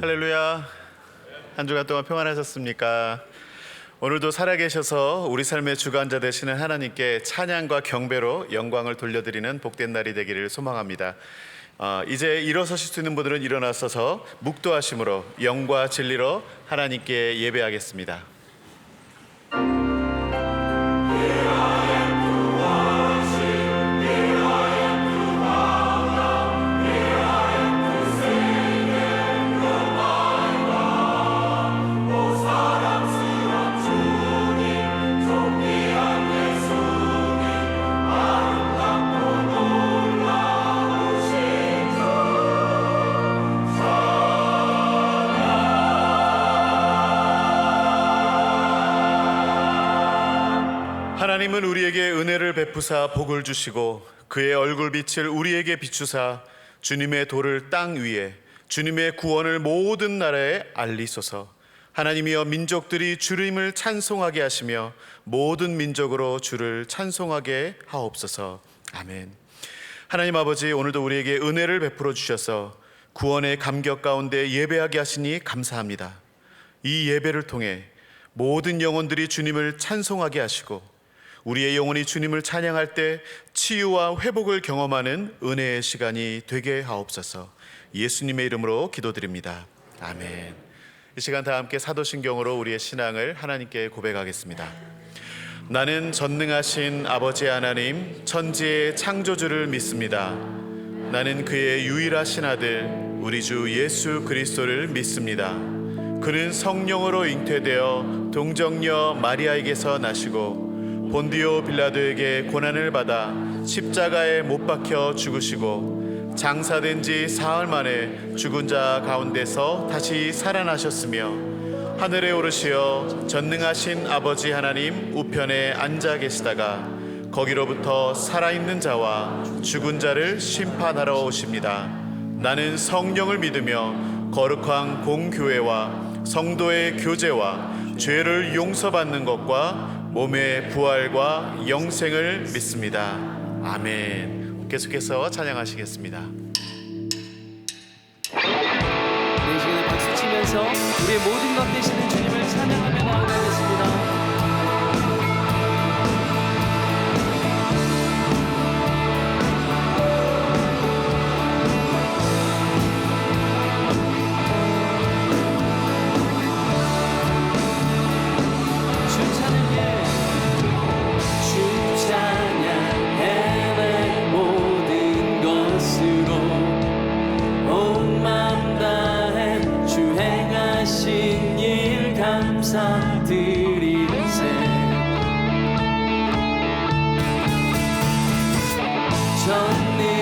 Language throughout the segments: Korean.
할렐루야. 한 주간 동안 평안하셨습니까? 오늘도 살아계셔서 우리 삶의 주관자 되시는 하나님께 찬양과 경배로 영광을 돌려드리는 복된 날이 되기를 소망합니다. 이제 일어서실 수 있는 분들은 일어나셔서 묵도하심으로 영과 진리로 하나님께 예배하겠습니다. 하나님은 우리에게 은혜를 베푸사 복을 주시고 그의 얼굴빛을 우리에게 비추사 주님의 도를 땅 위에 주님의 구원을 모든 나라에 알리소서. 하나님이여 민족들이 주님을 찬송하게 하시며 모든 민족으로 주를 찬송하게 하옵소서. 아멘. 하나님 아버지, 오늘도 우리에게 은혜를 베풀어 주셔서 구원의 감격 가운데 예배하게 하시니 감사합니다. 이 예배를 통해 모든 영혼들이 주님을 찬송하게 하시고 우리의 영혼이 주님을 찬양할 때 치유와 회복을 경험하는 은혜의 시간이 되게 하옵소서. 예수님의 이름으로 기도드립니다. 아멘. 이 시간 다 함께 사도신경으로 우리의 신앙을 하나님께 고백하겠습니다. 나는 전능하신 아버지 하나님 천지의 창조주를 믿습니다. 나는 그의 유일하신 아들 우리 주 예수 그리스도를 믿습니다. 그는 성령으로 잉태되어 동정녀 마리아에게서 나시고 본디오 빌라도에게 고난을 받아 십자가에 못 박혀 죽으시고 장사된 지 사흘 만에 죽은 자 가운데서 다시 살아나셨으며 하늘에 오르시어 전능하신 아버지 하나님 우편에 앉아 계시다가 거기로부터 살아있는 자와 죽은 자를 심판하러 오십니다. 나는 성령을 믿으며 거룩한 공교회와 성도의 교제와 죄를 용서받는 것과 몸의 부활과 영생을 믿습니다. 아멘. 계속해서 찬양하시겠습니다. 이 시간에 박수 치면서 우리의 모든 것 되시는 주님을 찬양하며 나아가겠습니다.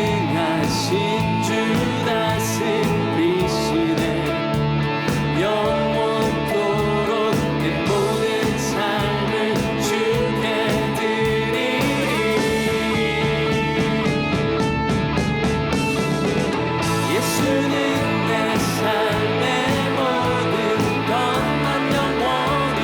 전능하신 주 다스리시네 영원토록 내 모든 삶을 주께 드리리. 예수는 내 삶의 모든 것 난 영원히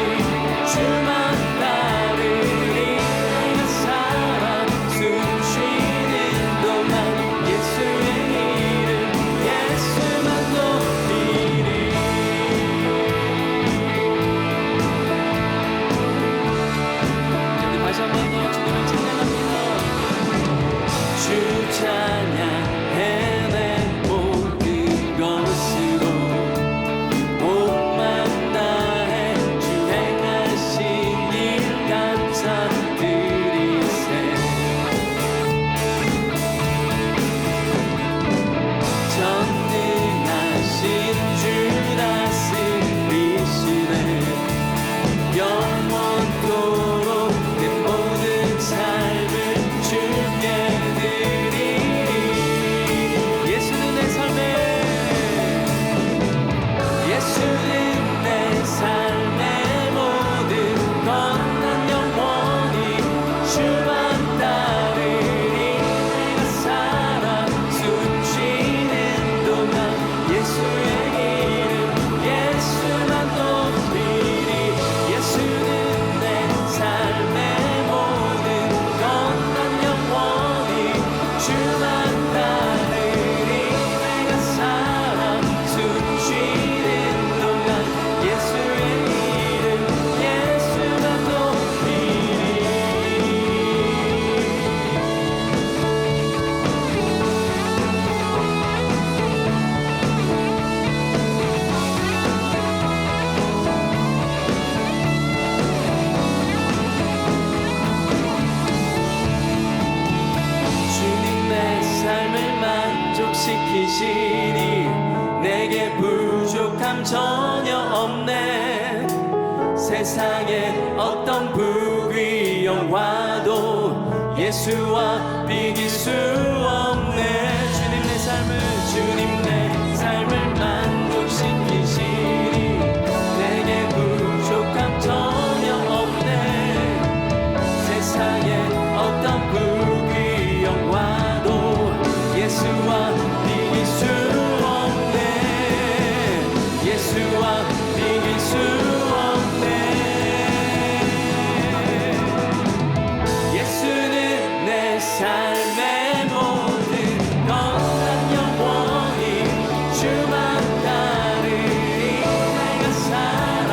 부족함 전혀 없네. 세상에 어떤 불귀형 와도 예수와 비길 수 없네. 주님 내 삶을 만족시키시니 내게 부족함 전혀 없네. 세상에 어떤 불귀형 와도 예수와 비길 수 없네. 예수와 비길 수 없네. 예수는 내 삶의 모든 것 영원히 주만 따르리. 내가 살아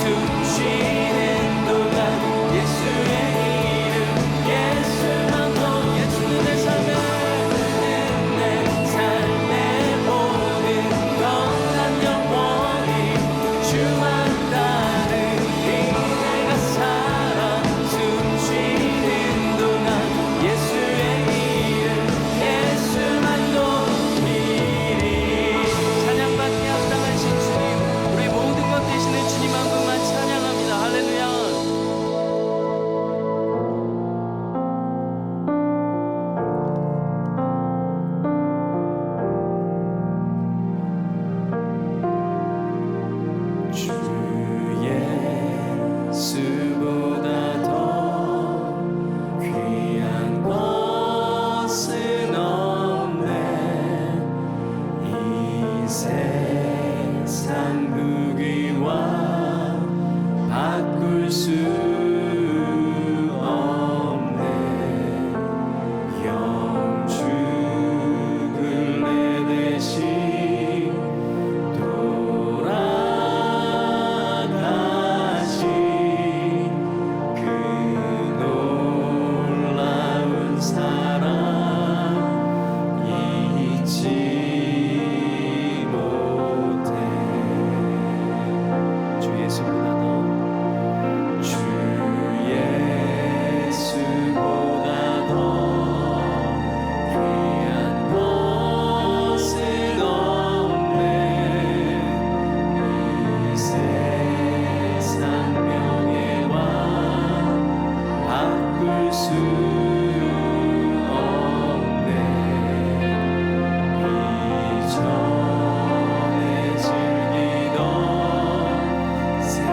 숨쉬는 동안 예수의 이름 예수만 더. 예수는 내 삶의 모든 것 영원히 주만 따르리. 내가 살아 숨쉬는 동안 예수의 이름 예수만 높이리. 찬양받기 합당하신 주님, 우리 모든 것 되시는 주님 한 분만 찬양합니다. 할렐루야. 주 예수보다 더 귀한 것은 없네. 이 세상 무기와 바꿀 수 없네. 영죽을 내 대신 돌아가신 그 놀라운 사랑 잊지 못해. 주 예수보다 더 주 예수보다 더 귀한 것은 없네. 이 세상 명예와 바꿀 수 없네. 이전에 즐기던 세상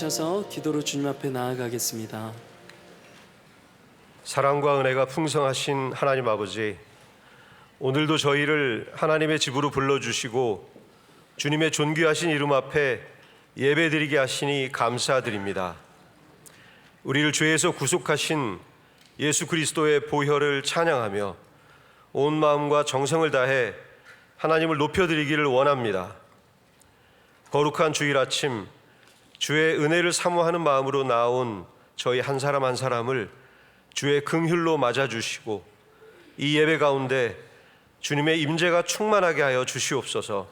앉으셔서 기도로 주님 앞에 나아가겠습니다. 사랑과 은혜가 풍성하신 하나님 아버지, 오늘도 저희를 하나님의 집으로 불러주시고 주님의 존귀하신 이름 앞에 예배드리게 하시니 감사드립니다. 우리를 죄에서 구속하신 예수 그리스도의 보혈을 찬양하며 온 마음과 정성을 다해 하나님을 높여드리기를 원합니다. 거룩한 주일 아침, 주의 은혜를 사모하는 마음으로 나온 저희 한 사람 한 사람을 주의 긍휼로 맞아주시고 이 예배 가운데 주님의 임재가 충만하게 하여 주시옵소서.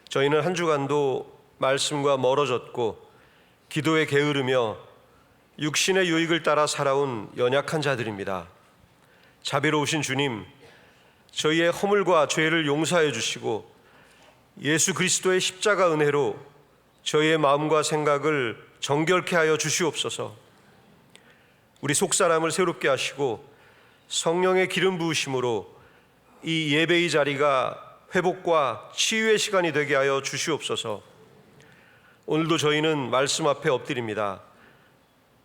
저희는 한 주간도 말씀과 멀어졌고 기도에 게으르며 육신의 유익을 따라 살아온 연약한 자들입니다. 자비로우신 주님, 저희의 허물과 죄를 용서해 주시고 예수 그리스도의 십자가 은혜로 저희의 마음과 생각을 정결케 하여 주시옵소서. 우리 속사람을 새롭게 하시고 성령의 기름 부으심으로 이 예배의 자리가 회복과 치유의 시간이 되게 하여 주시옵소서. 오늘도 저희는 말씀 앞에 엎드립니다.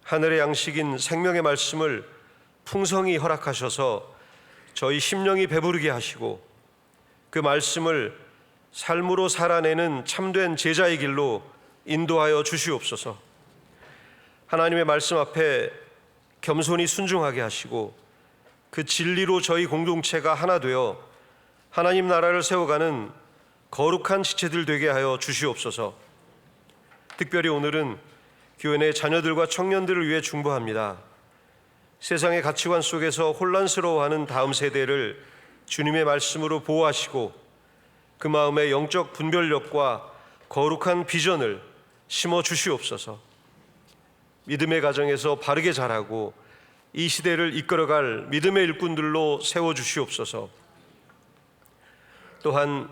하늘의 양식인 생명의 말씀을 풍성히 허락하셔서 저희 심령이 배부르게 하시고 그 말씀을 삶으로 살아내는 참된 제자의 길로 인도하여 주시옵소서. 하나님의 말씀 앞에 겸손히 순종하게 하시고 그 진리로 저희 공동체가 하나 되어 하나님 나라를 세워가는 거룩한 지체들 되게 하여 주시옵소서. 특별히 오늘은 교회 내 자녀들과 청년들을 위해 중보합니다. 세상의 가치관 속에서 혼란스러워하는 다음 세대를 주님의 말씀으로 보호하시고 그 마음에 영적 분별력과 거룩한 비전을 심어 주시옵소서. 믿음의 가정에서 바르게 자라고 이 시대를 이끌어갈 믿음의 일꾼들로 세워 주시옵소서. 또한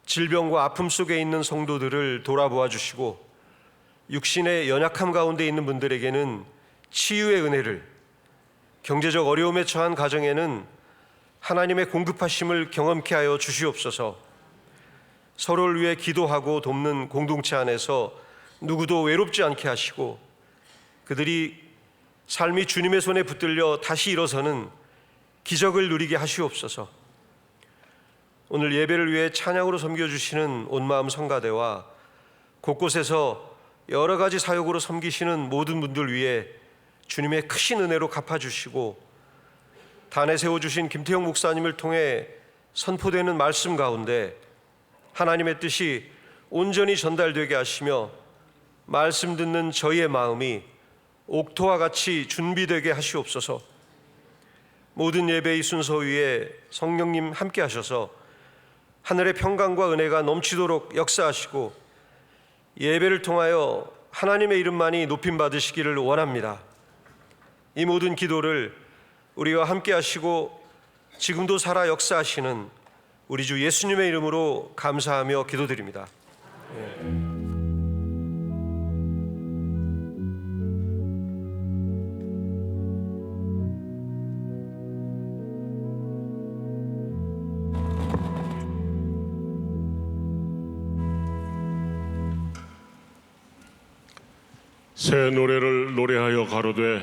질병과 아픔 속에 있는 성도들을 돌아보아 주시고 육신의 연약함 가운데 있는 분들에게는 치유의 은혜를, 경제적 어려움에 처한 가정에는 하나님의 공급하심을 경험케 하여 주시옵소서. 서로를 위해 기도하고 돕는 공동체 안에서 누구도 외롭지 않게 하시고 그들이 삶이 주님의 손에 붙들려 다시 일어서는 기적을 누리게 하시옵소서. 오늘 예배를 위해 찬양으로 섬겨주시는 온마음 성가대와 곳곳에서 여러 가지 사역으로 섬기시는 모든 분들 위해 주님의 크신 은혜로 갚아주시고 단에 세워주신 김태형 목사님을 통해 선포되는 말씀 가운데 하나님의 뜻이 온전히 전달되게 하시며 말씀 듣는 저희의 마음이 옥토와 같이 준비되게 하시옵소서. 모든 예배의 순서 위에 성령님 함께 하셔서 하늘의 평강과 은혜가 넘치도록 역사하시고 예배를 통하여 하나님의 이름만이 높임 받으시기를 원합니다. 이 모든 기도를 우리와 함께 하시고 지금도 살아 역사하시는 우리 주 예수님의 이름으로 감사하며 기도드립니다. 새 노래를 노래하여 가로되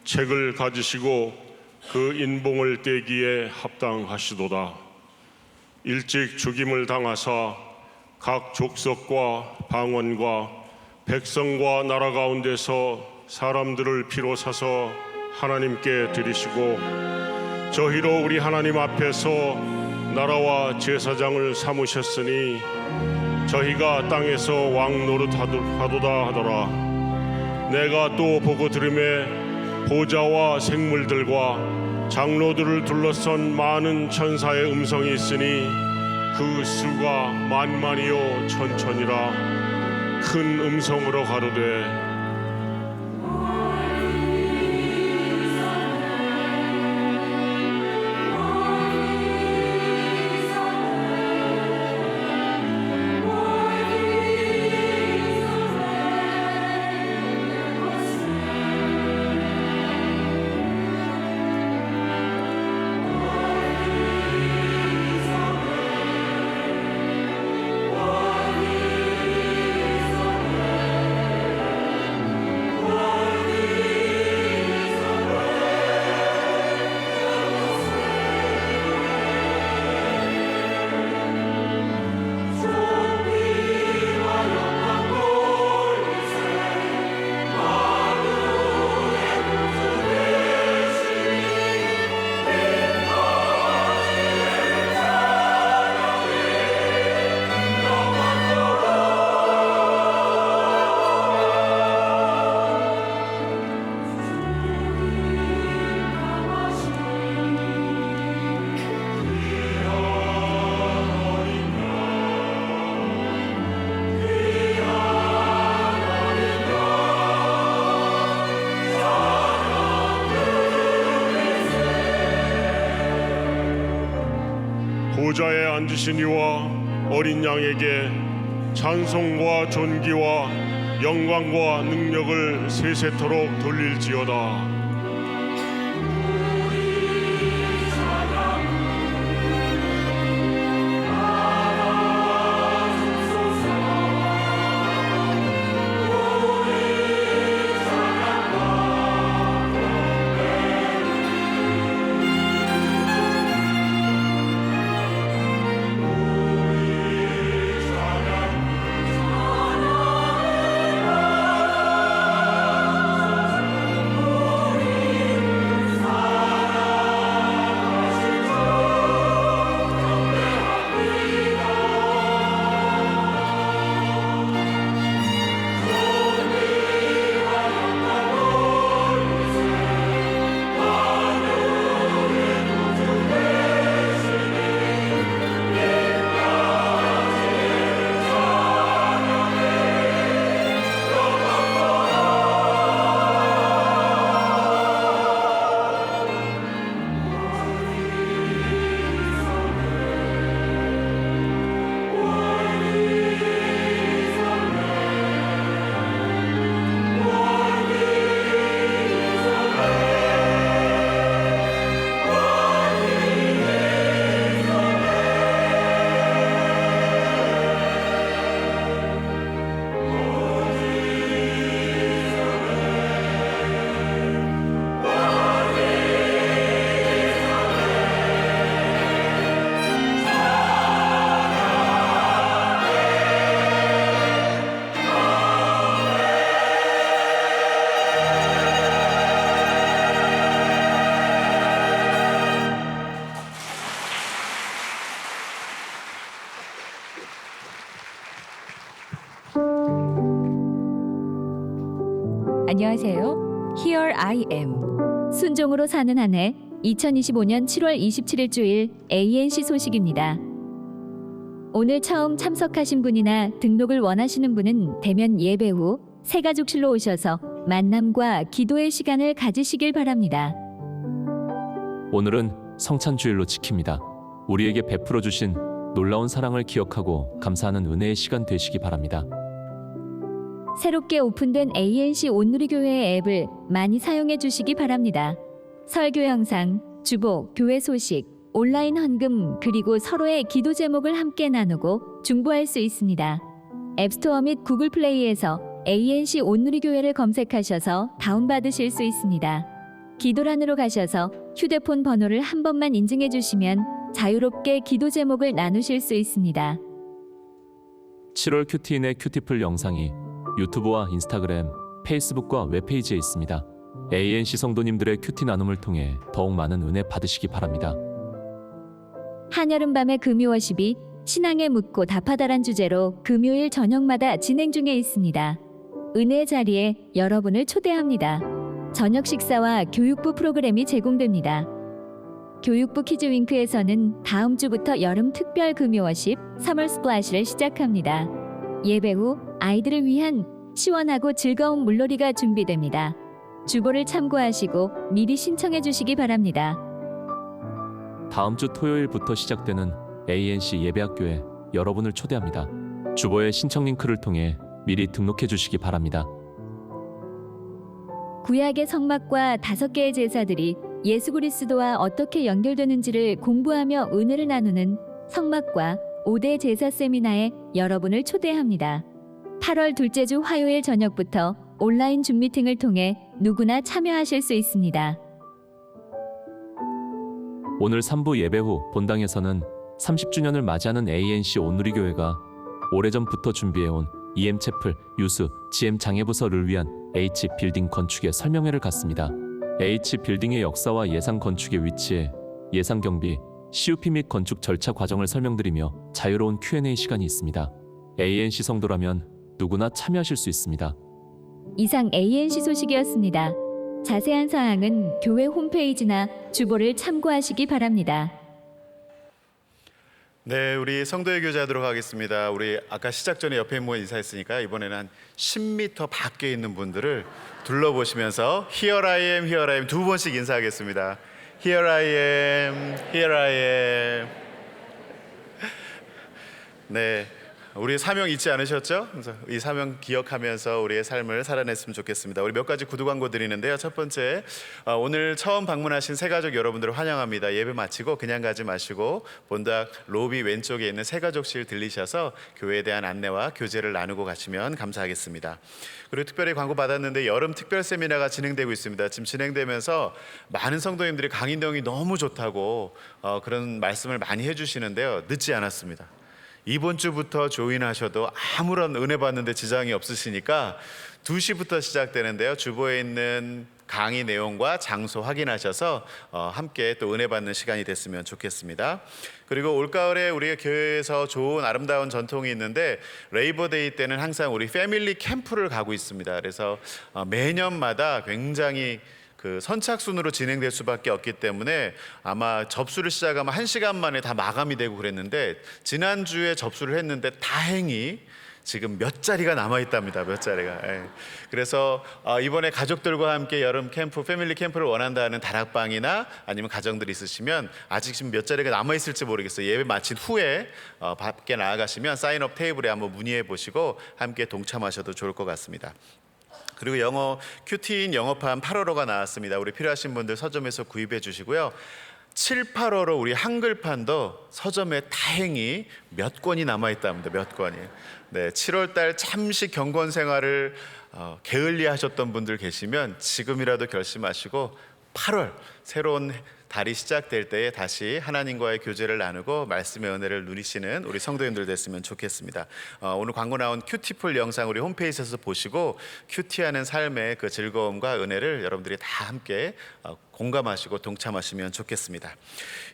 책을 가지시고 그 인봉을 떼기에 합당하시도다. 일찍 죽임을 당하사 각 족속과 방언과 백성과 나라 가운데서 사람들을 피로 사서 하나님께 드리시고 저희로 우리 하나님 앞에서 나라와 제사장을 삼으셨으니 저희가 땅에서 왕 노릇하도다 하더라. 내가 또 보고 들음에 보좌와 생물들과 장로들을 둘러선 많은 천사의 음성이 있으니 그 수가 만만이요 천천이라. 큰 음성으로 가로되 보좌에 앉으신 이와 어린 양에게 찬송과 존귀와 영광과 능력을 세세토록 돌릴지어다. 안녕하세요. Here I am. 순종으로 사는 한 해 2025년 7월 27일 주일 ANC 소식입니다. 오늘 처음 참석하신 분이나 등록을 원하시는 분은 대면 예배 후 새가족실로 오셔서 만남과 기도의 시간을 가지시길 바랍니다. 오늘은 성찬주일로 지킵니다. 우리에게 베풀어 주신 놀라운 사랑을 기억하고 감사하는 은혜의 시간 되시기 바랍니다. 새롭게 오픈된 ANC 온누리교회 앱을 많이 사용해 주시기 바랍니다. 설교 영상, 주보, 교회 소식, 온라인 헌금, 그리고 서로의 기도 제목을 함께 나누고 중보할 수 있습니다. 앱스토어 및 구글 플레이에서 ANC 온누리교회를 검색하셔서 다운받으실 수 있습니다. 기도란으로 가셔서 휴대폰 번호를 한 번만 인증해 주시면 자유롭게 기도 제목을 나누실 수 있습니다. 7월 큐티인의 큐티풀 영상이 유튜브와 인스타그램, 페이스북과 웹페이지에 있습니다. ANC 성도님들의 큐티 나눔을 통해 더욱 많은 은혜 받으시기 바랍니다. 한여름밤의 금요워십이 신앙에 묻고 답하다란 주제로 금요일 저녁마다 진행 중에 있습니다. 은혜의 자리에 여러분을 초대합니다. 저녁 식사와 교육부 프로그램이 제공됩니다. 교육부 키즈윙크에서는 다음 주부터 여름 특별 금요워십 서머 스플래시를 시작합니다. 예배 후 아이들을 위한 시원하고 즐거운 물놀이가 준비됩니다. 주보를 참고하시고 미리 신청해 주시기 바랍니다. 다음 주 토요일부터 시작되는 ANC 예배학교에 여러분을 초대합니다. 주보의 신청 링크를 통해 미리 등록해 주시기 바랍니다. 구약의 성막과 5개의 제사들이 예수 그리스도와 어떻게 연결되는지를 공부하며 은혜를 나누는 성막과 5대 제사 세미나에 여러분을 초대합니다. 8월 둘째 주 화요일 저녁부터 온라인 줌 미팅을 통해 누구나 참여하실 수 있습니다. 오늘 3부 예배 후 본당에서는 30주년을 맞이하는 ANC 온누리교회가 오래전부터 준비해온 EM채플, 유수, GM 장애부서를 위한 H빌딩 건축의 설명회를 갖습니다. H빌딩의 역사와 예상 건축의 위치에 예상 경비, CUP 및 건축 절차 과정을 설명드리며 자유로운 Q&A 시간이 있습니다. ANC 성도라면 누구나 참여하실 수 있습니다. 이상 ANC 소식이었습니다. 자세한 사항은 교회 홈페이지나 주보를 참고하시기 바랍니다. 네, 우리 성도의 교제하도록 하겠습니다. 우리 아까 시작 전에 옆에 모여 인사했으니까 이번에는 한 10m 밖에 있는 분들을 둘러보시면서 Here I am, Here I am 두 번씩 인사하겠습니다. Here I am, Here I am. 네, 우리의 사명 잊지 않으셨죠? 그래서 이 사명 기억하면서 우리의 삶을 살아냈으면 좋겠습니다. 우리 몇 가지 구두 광고 드리는데요. 첫 번째, 오늘 처음 방문하신 새가족 여러분들을 환영합니다. 예배 마치고 그냥 가지 마시고 본당 로비 왼쪽에 있는 새가족실 들리셔서 교회에 대한 안내와 교제를 나누고 가시면 감사하겠습니다. 그리고 특별히 광고 받았는데 여름 특별 세미나가 진행되고 있습니다. 지금 진행되면서 많은 성도님들이 강의 내용이 너무 좋다고 그런 말씀을 많이 해주시는데요. 늦지 않았습니다. 이번 주부터 조인하셔도 아무런 은혜 받는데 지장이 없으시니까 2시부터 시작되는데요. 주보에 있는 강의 내용과 장소 확인하셔서 함께 또 은혜 받는 시간이 됐으면 좋겠습니다. 그리고 올가을에 우리가 교회에서 좋은 아름다운 전통이 있는데 레이버데이 때는 항상 우리 패밀리 캠프를 가고 있습니다. 그래서 매년마다 굉장히 그 선착순으로 진행될 수밖에 없기 때문에 아마 접수를 시작하면 1시간 만에 다 마감이 되고 그랬는데 지난주에 접수를 했는데 다행히 지금 몇 자리가 남아있답니다. 몇 자리가. 예. 그래서 이번에 가족들과 함께 여름 캠프, 패밀리 캠프를 원한다는 다락방이나 아니면 가정들이 있으시면 아직 지금 몇 자리가 남아있을지 모르겠어요. 예배 마친 후에 밖에 나아가시면 사인업 테이블에 한번 문의해 보시고 함께 동참하셔도 좋을 것 같습니다. 그리고 영어 큐티인 영어판 8월호가 나왔습니다. 우리 필요하신 분들 서점에서 구입해 주시고요. 7, 8월호 우리 한글판도 서점에 다행히 몇 권이 남아있답니다. 몇 권이. 네, 7월달 잠시 경건 생활을 게을리하셨던 분들 계시면 지금이라도 결심하시고 8월 새로운 달이 시작될 때에 다시 하나님과의 교제를 나누고 말씀의 은혜를 누리시는 우리 성도님들 됐으면 좋겠습니다. 오늘 광고 나온 큐티풀 영상 우리 홈페이지에서 보시고 큐티하는 삶의 그 즐거움과 은혜를 여러분들이 다 함께 공감하시고 동참하시면 좋겠습니다.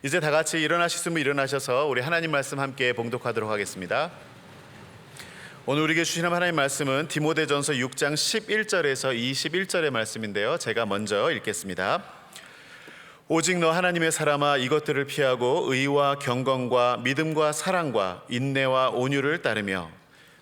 이제 다 같이 일어나셨으면 일어나셔서 우리 하나님 말씀 함께 봉독하도록 하겠습니다. 오늘 우리에게 주신 하나님 말씀은 디모데전서 6장 11절에서 21절의 말씀인데요. 제가 먼저 읽겠습니다. 오직 너 하나님의 사람아 이것들을 피하고 의와 경건과 믿음과 사랑과 인내와 온유를 따르며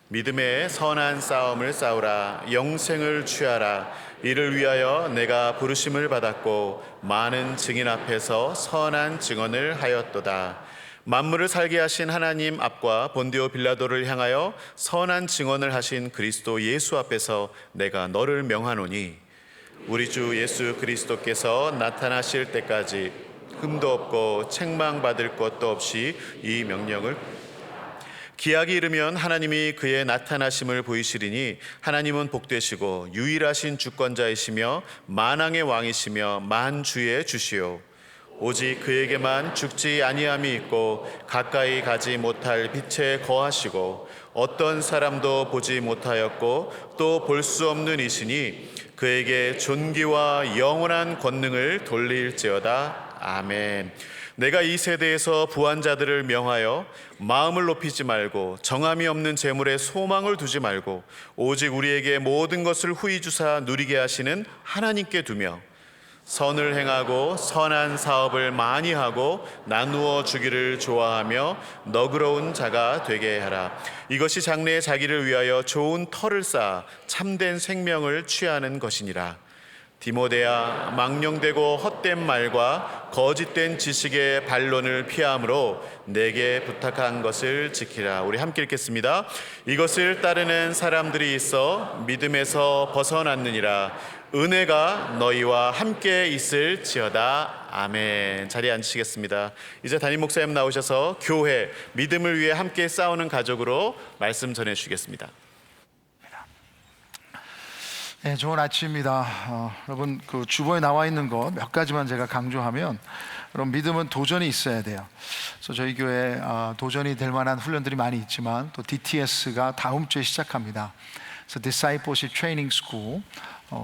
믿음의 선한 싸움을 싸우라. 영생을 취하라. 이를 위하여 내가 부르심을 받았고 많은 증인 앞에서 선한 증언을 하였도다. 만물을 살게 하신 하나님 앞과 본디오 빌라도를 향하여 선한 증언을 하신 그리스도 예수 앞에서 내가 너를 명하노니 우리 주 예수 그리스도께서 나타나실 때까지 흠도 없고 책망받을 것도 없이 이 명령을 기약이 이르면 하나님이 그의 나타나심을 보이시리니 하나님은 복되시고 유일하신 주권자이시며 만왕의 왕이시며 만주의 주시오. 오직 그에게만 죽지 아니함이 있고 가까이 가지 못할 빛에 거하시고 어떤 사람도 보지 못하였고 또 볼 수 없는 이시니 그에게 존귀와 영원한 권능을 돌릴지어다. 아멘. 내가 이 세대에서 부한 자들을 명하여 마음을 높이지 말고 정함이 없는 재물에 소망을 두지 말고 오직 우리에게 모든 것을 후히 주사 누리게 하시는 하나님께 두며 선을 행하고 선한 사업을 많이 하고 나누어 주기를 좋아하며 너그러운 자가 되게 하라. 이것이 장래의 자기를 위하여 좋은 터를 쌓아 참된 생명을 취하는 것이니라. 디모데야, 망령되고 헛된 말과 거짓된 지식의 반론을 피함으로 내게 부탁한 것을 지키라. 우리 함께 읽겠습니다. 이것을 따르는 사람들이 있어 믿음에서 벗어났느니라. 은혜가 너희와 함께 있을지어다. 아멘. 자리에 앉으시겠습니다. 이제 담임 목사님 나오셔서 교회, 믿음을 위해 함께 싸우는 가족으로 말씀 전해주시겠습니다. 네, 좋은 아침입니다. 여러분 그 주보에 나와 있는 것 몇 가지만 제가 강조하면, 여러분 믿음은 도전이 있어야 돼요. 그래서 저희 교회 도전이 될 만한 훈련들이 많이 있지만 또 DTS가 다음 주에 시작합니다. 그래서 Discipleship Training School.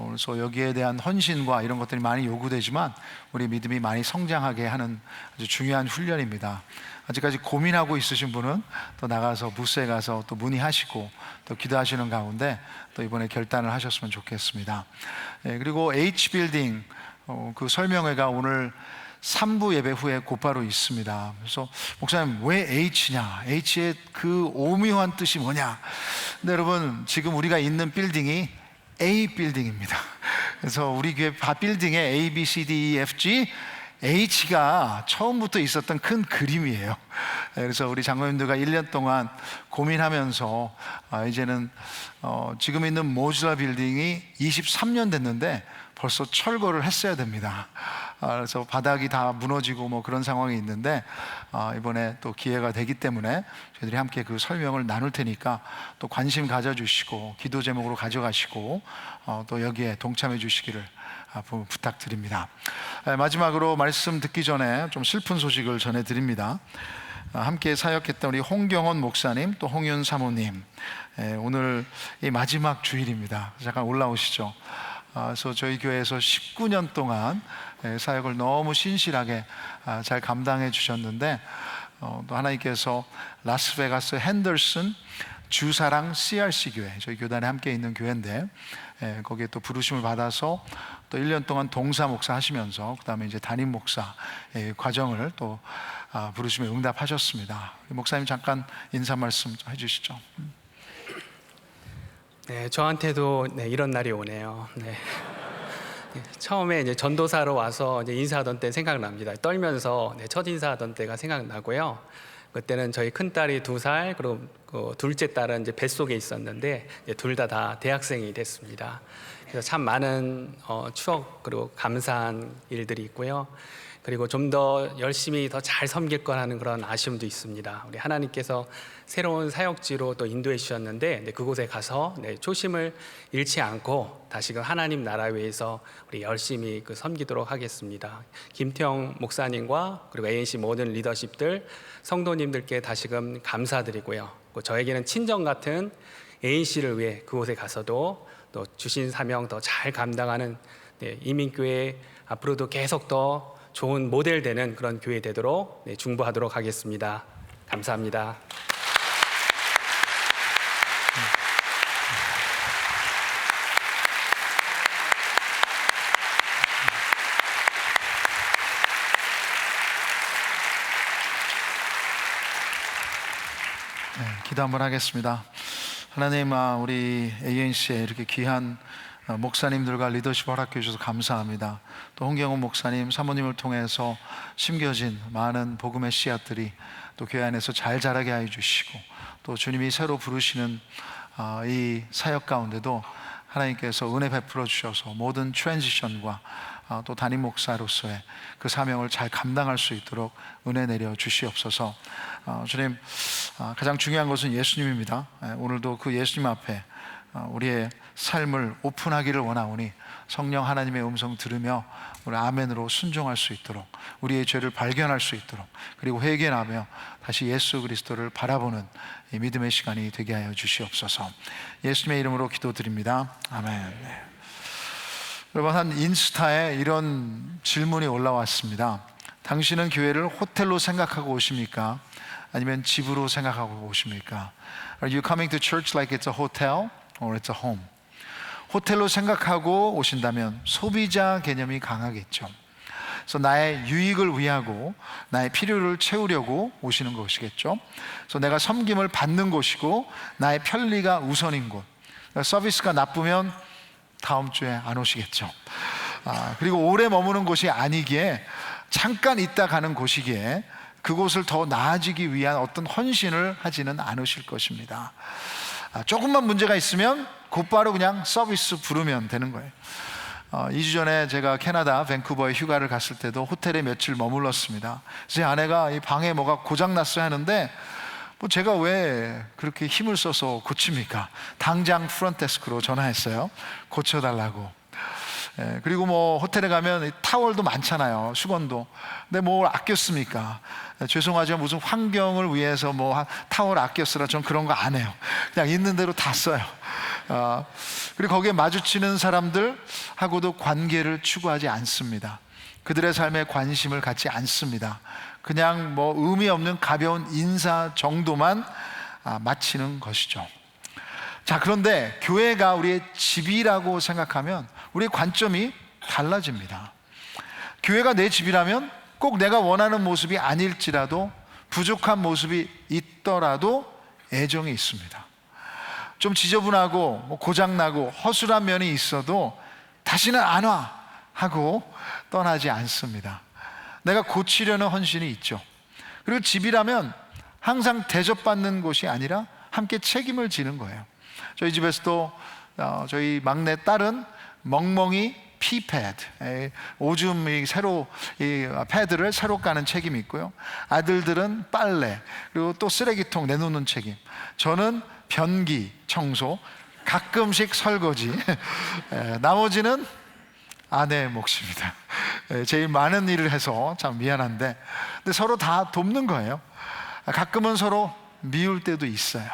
그래서 여기에 대한 헌신과 이런 것들이 많이 요구되지만 우리 믿음이 많이 성장하게 하는 아주 중요한 훈련입니다. 아직까지 고민하고 있으신 분은 또 나가서 부스에 가서 또 문의하시고 또 기도하시는 가운데 또 이번에 결단을 하셨으면 좋겠습니다. 그리고 H빌딩 그 설명회가 오늘 3부 예배 후에 곧바로 있습니다. 그래서 목사님 왜 H냐? H의 그 오묘한 뜻이 뭐냐? 근데 여러분 지금 우리가 있는 빌딩이 A 빌딩입니다. 그래서 우리 교회 빌딩에 A, B, C, D, E, F, G H가 처음부터 있었던 큰 그림이에요. 그래서 우리 장로님들과 1년 동안 고민하면서 이제는 지금 있는 모듈라 빌딩이 23년 됐는데 벌써 철거를 했어야 됩니다. 그래서 바닥이 다 무너지고 뭐 그런 상황이 있는데 이번에 또 기회가 되기 때문에 저희들이 함께 그 설명을 나눌 테니까 또 관심 가져주시고 기도 제목으로 가져가시고 또 여기에 동참해 주시기를 부탁드립니다. 마지막으로 말씀 듣기 전에 좀 슬픈 소식을 전해드립니다. 함께 사역했던 우리 홍경원 목사님 또 홍윤 사모님, 오늘 이 마지막 주일입니다. 잠깐 올라오시죠. 그래서 저희 교회에서 19년 동안 사역을 너무 신실하게 잘 감당해 주셨는데 또 하나님께서 라스베가스 핸더슨 주사랑 CRC 교회, 저희 교단에 함께 있는 교회인데 거기에 또 부르심을 받아서 또 1년 동안 동사 목사 하시면서 그 다음에 이제 담임 목사 과정을 또 부르심에 응답하셨습니다. 목사님 잠깐 인사 말씀 좀 해주시죠. 네, 저한테도 이런 날이 오네요. 네. 처음에 이제 전도사로 와서 이제 인사하던 때 생각납니다. 떨면서 첫 인사하던 때가 생각나고요. 그때는 저희 큰 딸이 2살, 그리고 그 둘째 딸은 이제 뱃속에 있었는데 둘 다 대학생이 됐습니다. 그래서 참 많은 추억 그리고 감사한 일들이 있고요. 그리고 좀 더 열심히 더 잘 섬길 거라는 그런 아쉬움도 있습니다. 우리 하나님께서 새로운 사역지로 또 인도해 주셨는데 그곳에 가서 초심을 잃지 않고 다시금 하나님 나라 위해서 우리 열심히 섬기도록 하겠습니다. 김태형 목사님과 그리고 ANC 모든 리더십들 성도님들께 다시금 감사드리고요. 저에게는 친정 같은 ANC를 위해 그곳에 가서도 또 주신 사명 더 잘 감당하는 이민교회 앞으로도 계속 더 좋은 모델 되는 그런 교회 되도록 중보하도록 하겠습니다. 감사합니다. 기도 한번 하겠습니다. 하나님, 우리 ANC에 이렇게 귀한 목사님들과 리더십 허락해 주셔서 감사합니다. 또 홍경원 목사님, 사모님을 통해서 심겨진 많은 복음의 씨앗들이 또 교회 안에서 잘 자라게 하여 주시고 또 주님이 새로 부르시는 이 사역 가운데도 하나님께서 은혜 베풀어 주셔서 모든 트랜지션과 또 담임 목사로서의 그 사명을 잘 감당할 수 있도록 은혜 내려 주시옵소서. 주님, 가장 중요한 것은 예수님입니다. 오늘도 그 예수님 앞에 우리의 삶을 오픈하기를 원하오니 성령 하나님의 음성 들으며 우리 아멘으로 순종할 수 있도록, 우리의 죄를 발견할 수 있도록, 그리고 회개하며 다시 예수 그리스도를 바라보는 이 믿음의 시간이 되게 하여 주시옵소서. 예수님의 이름으로 기도드립니다. 아멘. 여러분, 한 인스타에 이런 질문이 올라왔습니다. 당신은 교회를 호텔로 생각하고 오십니까? 아니면 집으로 생각하고 오십니까? Are you coming to church like it's a hotel or it's a home? 호텔로 생각하고 오신다면 소비자 개념이 강하겠죠. 그래서 나의 유익을 위하고 나의 필요를 채우려고 오시는 것이겠죠. 그래서 내가 섬김을 받는 곳이고 나의 편리가 우선인 곳. 서비스가 나쁘면 다음 주에 안 오시겠죠. 그리고 오래 머무는 곳이 아니기에 잠깐 있다 가는 곳이기에 그곳을 더 나아지기 위한 어떤 헌신을 하지는 않으실 것입니다. 조금만 문제가 있으면 곧바로 그냥 서비스 부르면 되는 거예요. 2주 전에 제가 캐나다 밴쿠버에 휴가를 갔을 때도 호텔에 며칠 머물렀습니다. 제 아내가 이 방에 뭐가 고장났어야 하는데 제가 왜 그렇게 힘을 써서 고칩니까? 당장 프런트데스크로 전화했어요. 고쳐달라고. 그리고 뭐 호텔에 가면 타월도 많잖아요. 수건도. 근데 뭘 아껴 씁니까? 죄송하지만 무슨 환경을 위해서 뭐 타월 아껴 쓰라, 전 그런 거 안 해요. 그냥 있는 대로 다 써요. 그리고 거기에 마주치는 사람들하고도 관계를 추구하지 않습니다. 그들의 삶에 관심을 갖지 않습니다. 그냥 뭐 의미 없는 가벼운 인사 정도만 마치는 것이죠. 자, 그런데 교회가 우리의 집이라고 생각하면 우리의 관점이 달라집니다. 교회가 내 집이라면 꼭 내가 원하는 모습이 아닐지라도 부족한 모습이 있더라도 애정이 있습니다. 좀 지저분하고 뭐 고장나고 허술한 면이 있어도 다시는 안 와 하고 떠나지 않습니다. 내가 고치려는 헌신이 있죠. 그리고 집이라면 항상 대접받는 곳이 아니라 함께 책임을 지는 거예요. 저희 집에서도 저희 막내 딸은 멍멍이 피패드, 오줌 새로 이 패드를 새로 까는 책임이 있고요. 아들들은 빨래, 그리고 또 쓰레기통 내놓는 책임. 저는 변기 청소, 가끔씩 설거지. 나머지는 아내의 몫입니다. 제일 많은 일을 해서 참 미안한데, 근데 서로 다 돕는 거예요. 가끔은 서로 미울 때도 있어요.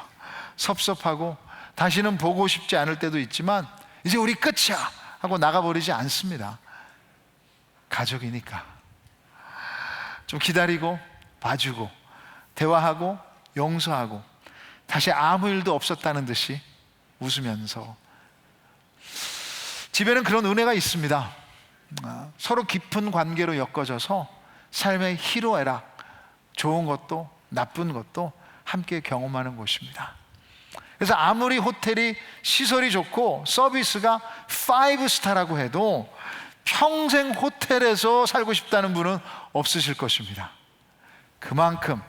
섭섭하고 다시는 보고 싶지 않을 때도 있지만 이제 우리 끝이야 하고 나가버리지 않습니다. 가족이니까 좀 기다리고 봐주고 대화하고 용서하고 다시 아무 일도 없었다는 듯이 웃으면서. 집에는 그런 은혜가 있습니다. 서로 깊은 관계로 엮어져서 삶의 희로애락, 좋은 것도 나쁜 것도 함께 경험하는 곳입니다. 그래서 아무리 호텔이 시설이 좋고 서비스가 5스타라고 해도 평생 호텔에서 살고 싶다는 분은 없으실 것입니다. 그만큼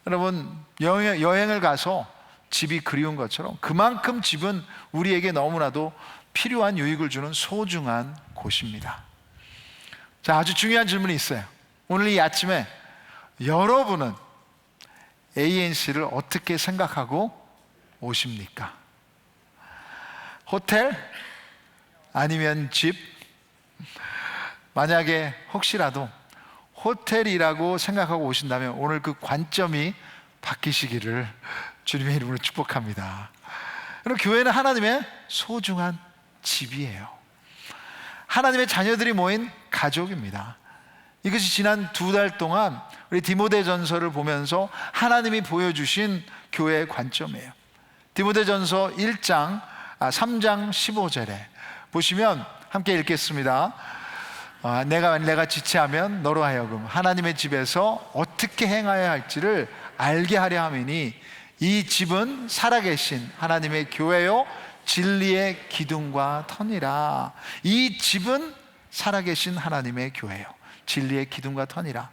여러분 여행을 가서 집이 그리운 것처럼 그만큼 집은 우리에게 너무나도 필요한 유익을 주는 소중한 곳입니다. 자, 아주 중요한 질문이 있어요. 오늘 이 아침에 여러분은 ANC를 어떻게 생각하고 오십니까? 호텔? 아니면 집? 만약에 혹시라도 호텔이라고 생각하고 오신다면 오늘 그 관점이 바뀌시기를 주님의 이름으로 축복합니다. 그럼 교회는 하나님의 소중한 집이에요. 하나님의 자녀들이 모인 가족입니다. 이것이 지난 2달 동안 우리 디모데전서를 보면서 하나님이 보여주신 교회의 관점이에요. 디모데전서 1장 3장 15절에 보시면 함께 읽겠습니다. 내가 지체하면 너로 하여금 하나님의 집에서 어떻게 행하여야 할지를 알게 하려 함이니 이 집은 살아계신 하나님의 교회요 진리의 기둥과 터니라. 이 집은 살아계신 하나님의 교회요 진리의 기둥과 터니라.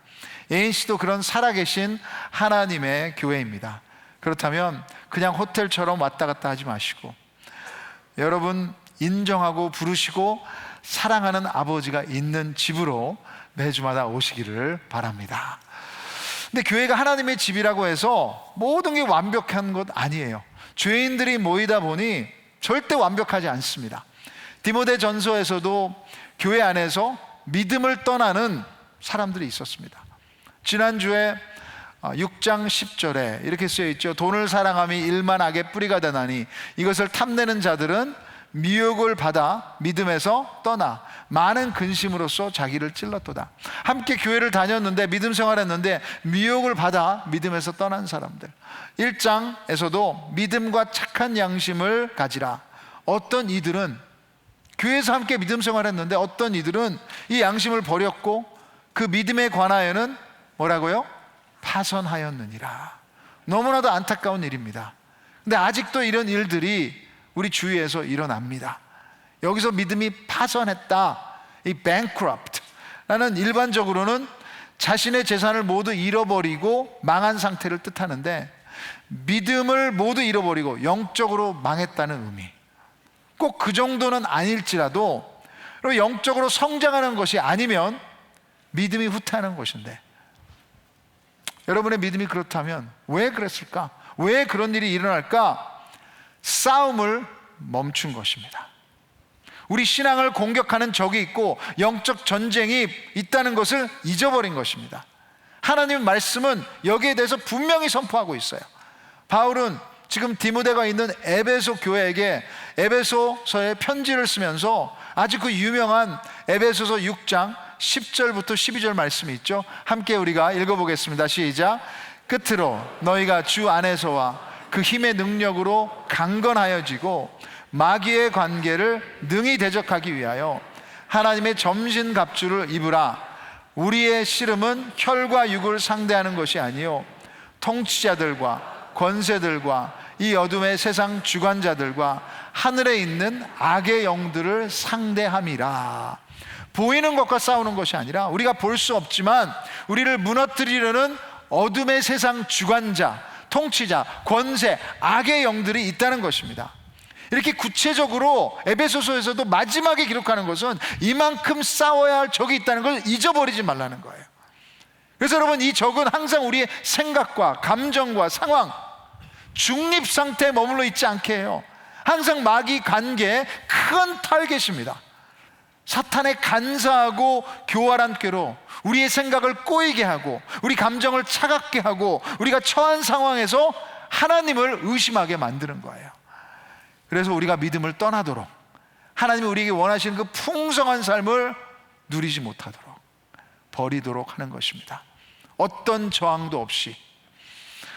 ANC도 그런 살아계신 하나님의 교회입니다. 그렇다면 그냥 호텔처럼 왔다 갔다 하지 마시고 여러분 인정하고 부르시고 사랑하는 아버지가 있는 집으로 매주마다 오시기를 바랍니다. 근데 교회가 하나님의 집이라고 해서 모든 게 완벽한 것 아니에요. 죄인들이 모이다 보니 절대 완벽하지 않습니다. 디모데전서에서도 교회 안에서 믿음을 떠나는 사람들이 있었습니다. 지난주에 6장 10절에 이렇게 쓰여 있죠. 돈을 사랑함이 일만 악의 뿌리가 되나니 이것을 탐내는 자들은 미혹을 받아 믿음에서 떠나 많은 근심으로써 자기를 찔렀도다. 함께 교회를 다녔는데 믿음 생활했는데 미혹을 받아 믿음에서 떠난 사람들. 1장에서도 믿음과 착한 양심을 가지라. 어떤 이들은 교회에서 함께 믿음 생활했는데 어떤 이들은 이 양심을 버렸고 그 믿음에 관하여는 뭐라고요? 파선하였느니라. 너무나도 안타까운 일입니다. 근데 아직도 이런 일들이 우리 주위에서 일어납니다. 여기서 믿음이 파선했다, 이 bankrupt라는 일반적으로는 자신의 재산을 모두 잃어버리고 망한 상태를 뜻하는데 믿음을 모두 잃어버리고 영적으로 망했다는 의미. 꼭 그 정도는 아닐지라도 영적으로 성장하는 것이 아니면 믿음이 후퇴하는 것인데 여러분의 믿음이 그렇다면 왜 그랬을까? 왜 그런 일이 일어날까? 싸움을 멈춘 것입니다. 우리 신앙을 공격하는 적이 있고 영적 전쟁이 있다는 것을 잊어버린 것입니다. 하나님의 말씀은 여기에 대해서 분명히 선포하고 있어요. 바울은 지금 디모데가 있는 에베소 교회에게 에베소서의 편지를 쓰면서 아주 그 유명한 에베소서 6장 10절부터 12절 말씀이 있죠. 함께 우리가 읽어보겠습니다. 시작. 끝으로 너희가 주 안에서와 그 힘의 능력으로 강건하여지고 마귀의 관계를 능히 대적하기 위하여 하나님의 점신갑주를 입으라. 우리의 씨름은 혈과 육을 상대하는 것이 아니요 통치자들과 권세들과 이 어둠의 세상 주관자들과 하늘에 있는 악의 영들을 상대함이라. 보이는 것과 싸우는 것이 아니라 우리가 볼 수 없지만 우리를 무너뜨리려는 어둠의 세상 주관자, 통치자, 권세, 악의 영들이 있다는 것입니다. 이렇게 구체적으로 에베소서에서도 마지막에 기록하는 것은 이만큼 싸워야 할 적이 있다는 걸 잊어버리지 말라는 거예요. 그래서 여러분, 이 적은 항상 우리의 생각과 감정과 상황, 중립 상태에 머물러 있지 않게 해요. 항상 마귀 관계의 큰 타겟입니다. 사탄의 간사하고 교활한 꾀로 우리의 생각을 꼬이게 하고 우리 감정을 차갑게 하고 우리가 처한 상황에서 하나님을 의심하게 만드는 거예요. 그래서 우리가 믿음을 떠나도록, 하나님이 우리에게 원하시는 그 풍성한 삶을 누리지 못하도록 버리도록 하는 것입니다. 어떤 저항도 없이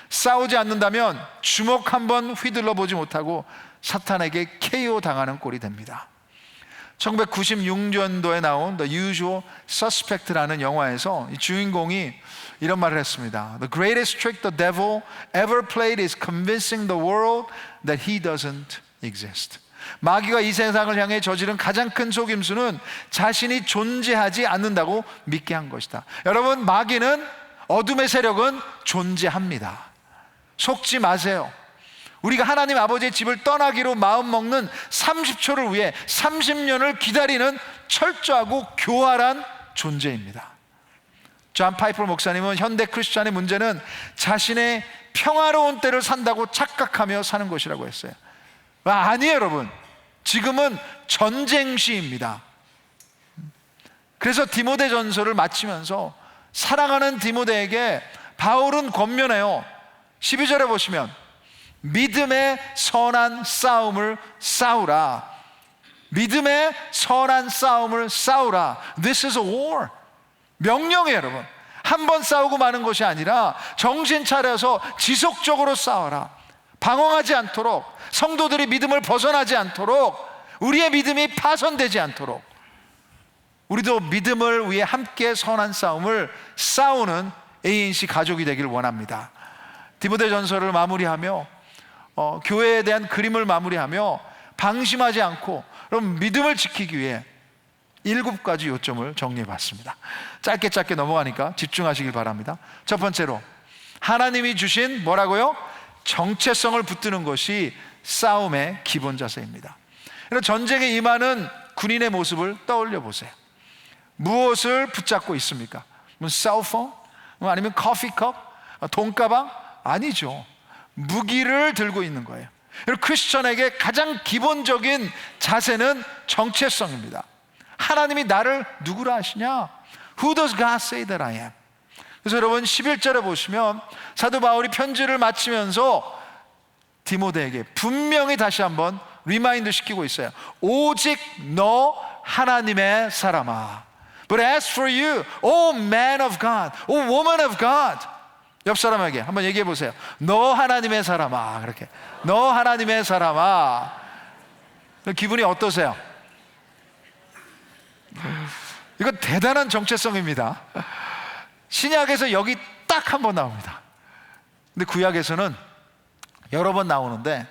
싸우지 않는다면 주먹 한번 휘둘러 보지 못하고 사탄에게 KO 당하는 꼴이 됩니다. 1996년도에 나온 The Usual Suspect라는 영화에서 이 주인공이 이런 말을 했습니다. The greatest trick the devil ever played is convincing the world that he doesn't exist. 마귀가 이 세상을 향해 저지른 가장 큰 속임수는 자신이 존재하지 않는다고 믿게 한 것이다. 여러분, 마귀는, 어둠의 세력은 존재합니다. 속지 마세요. 우리가 하나님 아버지의 집을 떠나기로 마음먹는 30초를 위해 30년을 기다리는 철저하고 교활한 존재입니다. 존 파이퍼 목사님은 현대 크리스찬의 문제는 자신의 평화로운 때를 산다고 착각하며 사는 것이라고 했어요. 아니에요, 여러분. 지금은 전쟁 시입니다. 그래서 디모데 전서를 마치면서 사랑하는 디모데에게 바울은 권면해요. 12절에 보시면 믿음의 선한 싸움을 싸우라. 믿음의 선한 싸움을 싸우라. This is a war. 명령이에요, 여러분. 한 번 싸우고 마는 것이 아니라 정신 차려서 지속적으로 싸워라. 방황하지 않도록, 성도들이 믿음을 벗어나지 않도록, 우리의 믿음이 파손되지 않도록 우리도 믿음을 위해 함께 선한 싸움을 싸우는 ANC 가족이 되길 원합니다. 디모데 전서를 마무리하며 교회에 대한 그림을 마무리하며 방심하지 않고 그럼 믿음을 지키기 위해 7가지 요점을 정리해 봤습니다. 짧게 넘어가니까 집중하시길 바랍니다. 첫 번째로, 하나님이 주신 뭐라고요? 정체성을 붙드는 것이 싸움의 기본 자세입니다. 전쟁에 임하는 군인의 모습을 떠올려 보세요. 무엇을 붙잡고 있습니까? 셀폰? 아니면 커피컵? 돈가방? 아니죠. 무기를 들고 있는 거예요. 크리스천에게 가장 기본적인 자세는 정체성입니다. 하나님이 나를 누구라 하시냐? Who does God say that I am? 그래서 여러분 11절에 보시면 사도 바울이 편지를 마치면서 디모데에게 분명히 다시 한번 리마인드 시키고 있어요. 오직 너 하나님의 사람아. But as for you, O man of God, O woman of God. 옆 사람에게 한번 얘기해 보세요. 너 하나님의 사람아. 그렇게. 너 하나님의 사람아. 기분이 어떠세요? 이거 대단한 정체성입니다. 신약에서 여기 딱 한 번 나옵니다. 근데 구약에서는 여러 번 나오는데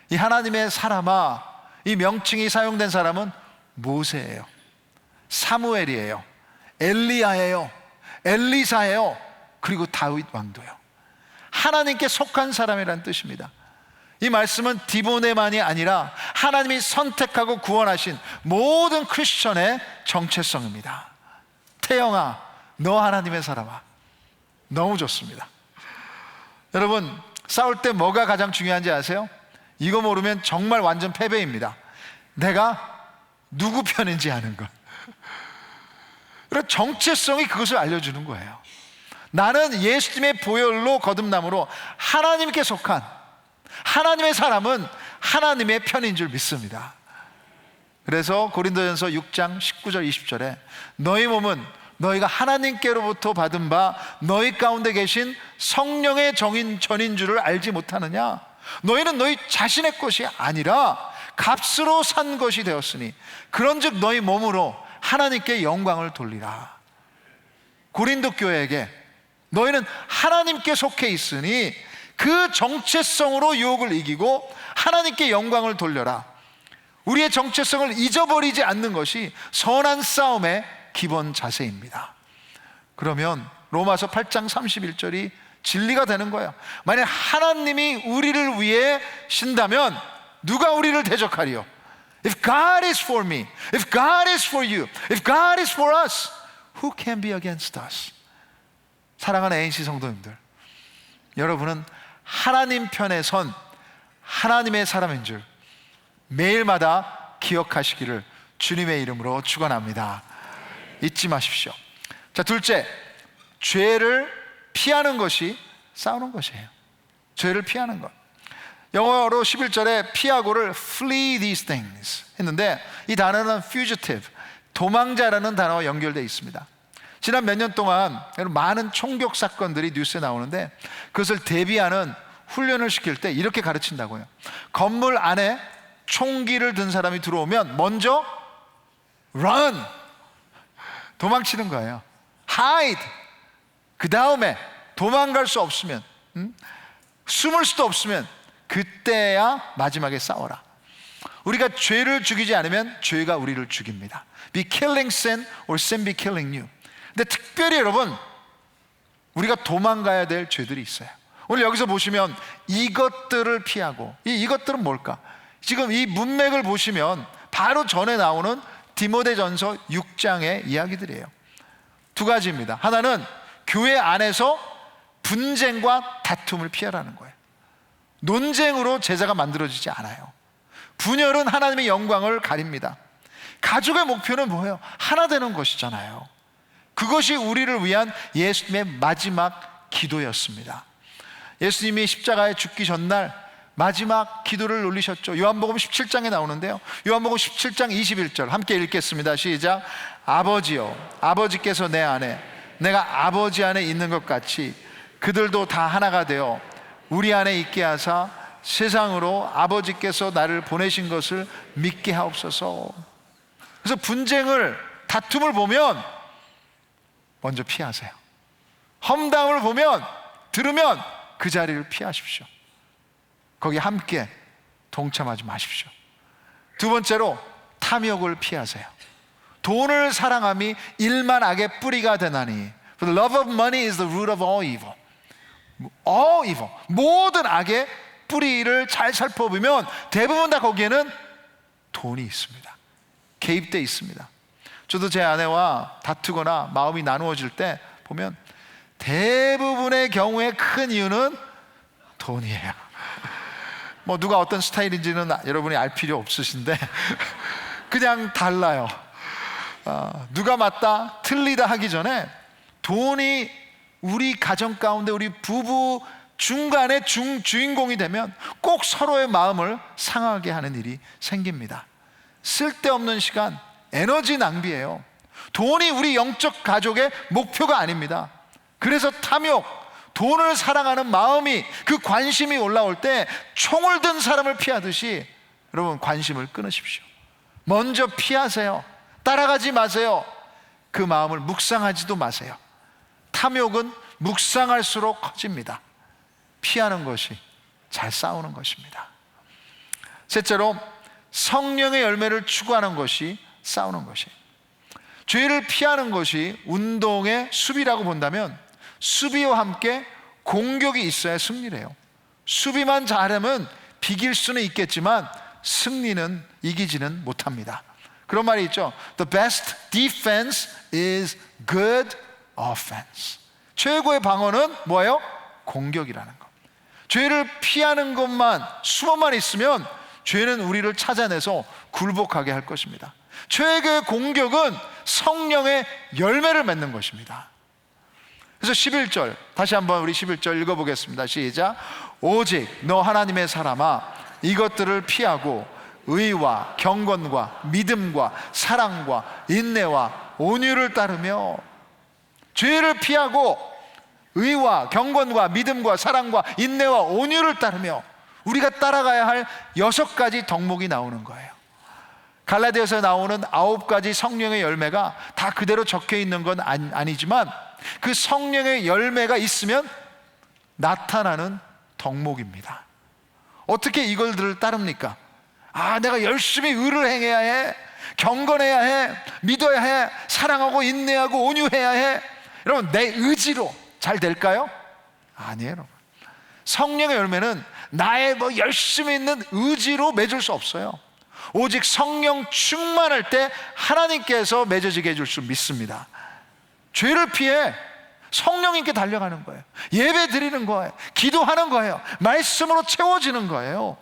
이 하나님의 사람아, 이 명칭이 사용된 사람은 모세예요, 사무엘이에요, 엘리야예요, 엘리사예요, 그리고 다윗 왕도요. 하나님께 속한 사람이라는 뜻입니다. 이 말씀은 디모데만이 아니라 하나님이 선택하고 구원하신 모든 크리스천의 정체성입니다. 태영아, 너 하나님의 사람아. 너무 좋습니다. 여러분, 싸울 때 뭐가 가장 중요한지 아세요? 이거 모르면 정말 완전 패배입니다. 내가 누구 편인지 아는 것. 그래서 정체성이 그것을 알려주는 거예요. 나는 예수님의 보혈로 거듭남으로 하나님께 속한 하나님의 사람은 하나님의 편인 줄 믿습니다. 그래서 고린도전서 6장 19절 20절에 너희 몸은 너희가 하나님께로부터 받은 바 너희 가운데 계신 성령의 전인 줄을 알지 못하느냐? 너희는 너희 자신의 것이 아니라 값으로 산 것이 되었으니 그런즉 너희 몸으로 하나님께 영광을 돌리라. 고린도 교회에게 너희는 하나님께 속해 있으니 그 정체성으로 유혹을 이기고 하나님께 영광을 돌려라. 우리의 정체성을 잊어버리지 않는 것이 선한 싸움의 기본 자세입니다. 그러면 로마서 8장 31절이 진리가 되는 거예요. 만약 하나님이 우리를 위해 신다면 누가 우리를 대적하리요? If God is for me, if God is for you, if God is for us, who can be against us? 사랑하는 ANC 성도님들, 여러분은 하나님 편에 선 하나님의 사람인 줄 매일마다 기억하시기를 주님의 이름으로 축원합니다. 잊지 마십시오. 자, 둘째, 죄를 피하는 것이 싸우는 것이에요. 죄를 피하는 것. 영어로 11절에 피하고를 flee these things 했는데, 이 단어는 fugitive, 도망자라는 단어와 연결되어 있습니다. 지난 몇 년 동안 많은 총격 사건들이 뉴스에 나오는데, 그것을 대비하는 훈련을 시킬 때 이렇게 가르친다고요. 건물 안에 총기를 든 사람이 들어오면 먼저 run, 도망치는 거예요. hide, 그 다음에 도망갈 수 없으면, 숨을 수도 없으면 그때야 마지막에 싸워라. 우리가 죄를 죽이지 않으면 죄가 우리를 죽입니다. Be killing sin or sin be killing you. 근데 특별히 여러분, 우리가 도망가야 될 죄들이 있어요. 오늘 여기서 보시면 이것들을 피하고, 이것들은 뭘까? 지금 이 문맥을 보시면 바로 전에 나오는 디모데전서 6장의 이야기들이에요. 두 가지입니다. 하나는 교회 안에서 분쟁과 다툼을 피하라는 거예요. 논쟁으로 제자가 만들어지지 않아요. 분열은 하나님의 영광을 가립니다. 가족의 목표는 뭐예요? 하나 되는 것이잖아요. 그것이 우리를 위한 예수님의 마지막 기도였습니다. 예수님이 십자가에 죽기 전날 마지막 기도를 올리셨죠. 요한복음 17장에 나오는데요, 요한복음 17장 21절 함께 읽겠습니다. 시작. 아버지여, 아버지께서 내 안에, 내가 아버지 안에 있는 것 같이 그들도 다 하나가 되어 우리 안에 있게 하사 세상으로 아버지께서 나를 보내신 것을 믿게 하옵소서. 그래서 분쟁을, 다툼을 보면 먼저 피하세요. 험담을 보면, 들으면 그 자리를 피하십시오. 거기 함께 동참하지 마십시오. 두 번째로 탐욕을 피하세요. 돈을 사랑함이 일만 악의 뿌리가 되나니 For the love of money is the root of all evil. All evil, 모든 악의 뿌리를 잘 살펴보면 대부분 다 거기에는 돈이 있습니다. 개입되어 있습니다. 저도 제 아내와 다투거나 마음이 나누어질 때 보면 대부분의 경우에 큰 이유는 돈이에요. 뭐 누가 어떤 스타일인지는 여러분이 알 필요 없으신데 그냥 달라요. 누가 맞다 틀리다 하기 전에 돈이 우리 가정 가운데, 우리 부부 중간에 주인공이 되면 꼭 서로의 마음을 상하게 하는 일이 생깁니다. 쓸데없는 시간, 에너지 낭비예요. 돈이 우리 영적 가족의 목표가 아닙니다. 그래서 탐욕, 돈을 사랑하는 마음이, 그 관심이 올라올 때 총을 든 사람을 피하듯이 여러분 관심을 끊으십시오. 먼저 피하세요. 따라가지 마세요. 그 마음을 묵상하지도 마세요. 탐욕은 묵상할수록 커집니다. 피하는 것이 잘 싸우는 것입니다. 셋째로 성령의 열매를 추구하는 것이 싸우는 것이에요. 죄를 피하는 것이 운동의 수비라고 본다면 수비와 함께 공격이 있어야 승리래요. 수비만 잘하면 비길 수는 있겠지만 승리는 이기지는 못합니다. 그런 말이 있죠. The best defense is good offense. 최고의 방어는 뭐예요? 공격이라는 것. 죄를 피하는 것만, 숨어만 있으면 죄는 우리를 찾아내서 굴복하게 할 것입니다. 최고의 공격은 성령의 열매를 맺는 것입니다. 그래서 11절, 다시 한번 우리 11절 읽어보겠습니다. 시작. 오직 너 하나님의 사람아, 이것들을 피하고 의와 경건과 믿음과 사랑과 인내와 온유를 따르며. 죄를 피하고 의와 경건과 믿음과 사랑과 인내와 온유를 따르며, 우리가 따라가야 할 6가지 덕목이 나오는 거예요. 갈라디아서에 나오는 9가지 성령의 열매가 다 그대로 적혀 있는 건 아니지만 그 성령의 열매가 있으면 나타나는 덕목입니다. 어떻게 이걸들을 따릅니까? 내가 열심히 의를 행해야 해, 경건해야 해, 믿어야 해, 사랑하고 인내하고 온유해야 해. 여러분, 내 의지로 잘 될까요? 아니에요, 여러분. 성령의 열매는 나의 열심히 있는 의지로 맺을 수 없어요. 오직 성령 충만할 때 하나님께서 맺어지게 해줄 수 믿습니다. 죄를 피해 성령님께 달려가는 거예요. 예배 드리는 거예요. 기도하는 거예요. 말씀으로 채워지는 거예요.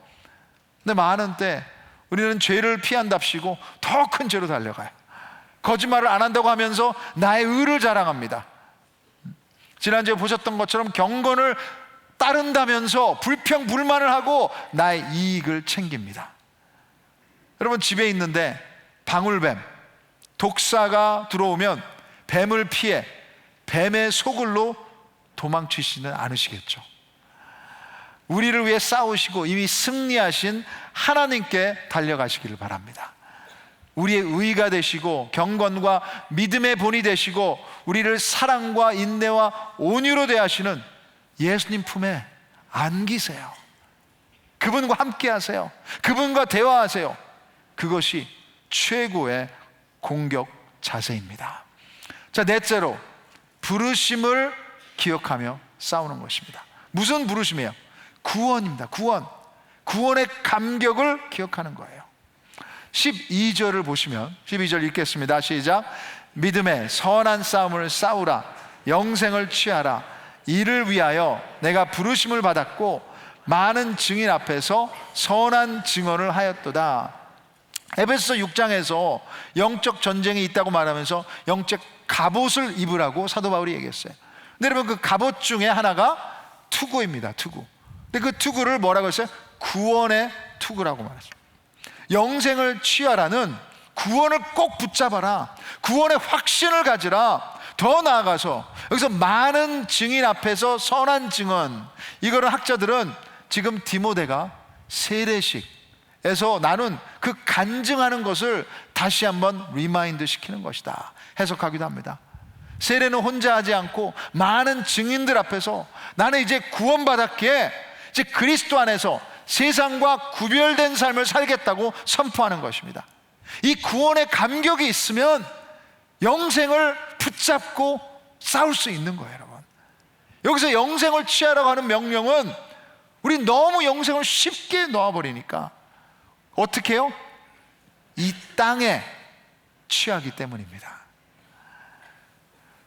근데 많은 때 우리는 죄를 피한답시고 더 큰 죄로 달려가요. 거짓말을 안 한다고 하면서 나의 의를 자랑합니다. 지난주에 보셨던 것처럼 경건을 따른다면서 불평불만을 하고 나의 이익을 챙깁니다. 여러분, 집에 있는데 방울뱀, 독사가 들어오면 뱀을 피해 뱀의 소굴로 도망치지는 않으시겠죠. 우리를 위해 싸우시고 이미 승리하신 하나님께 달려가시기를 바랍니다. 우리의 의가 되시고 경건과 믿음의 본이 되시고 우리를 사랑과 인내와 온유로 대하시는 예수님 품에 안기세요. 그분과 함께 하세요. 그분과 대화하세요. 그것이 최고의 공격 자세입니다. 자, 넷째로 부르심을 기억하며 싸우는 것입니다. 무슨 부르심이에요? 구원입니다. 구원의 감격을 기억하는 거예요. 12절을 보시면 12절 읽겠습니다. 시작. 믿음의 선한 싸움을 싸우라. 영생을 취하라. 이를 위하여 내가 부르심을 받았고 많은 증인 앞에서 선한 증언을 하였도다. 에베소 6장에서 영적 전쟁이 있다고 말하면서 영적 갑옷을 입으라고 사도 바울이 얘기했어요. 근데 여러분, 그 갑옷 중에 하나가 투구입니다. 투구. 근데 그 투구를 뭐라고 했어요? 구원의 투구라고 말했어요. 영생을 취하라는 구원을 꼭 붙잡아라. 구원의 확신을 가지라. 더 나아가서 여기서 많은 증인 앞에서 선한 증언, 이거는 학자들은 지금 디모데가 세례식에서 나눈 그 간증하는 것을 다시 한번 리마인드 시키는 것이다 해석하기도 합니다. 세례는 혼자 하지 않고 많은 증인들 앞에서 나는 이제 구원받았기에 이제 그리스도 안에서 세상과 구별된 삶을 살겠다고 선포하는 것입니다. 이 구원의 감격이 있으면 영생을 붙잡고 싸울 수 있는 거예요, 여러분. 여기서 영생을 취하라고 하는 명령은 우리 너무 영생을 쉽게 놓아버리니까 어떻게 해요? 이 땅에 취하기 때문입니다.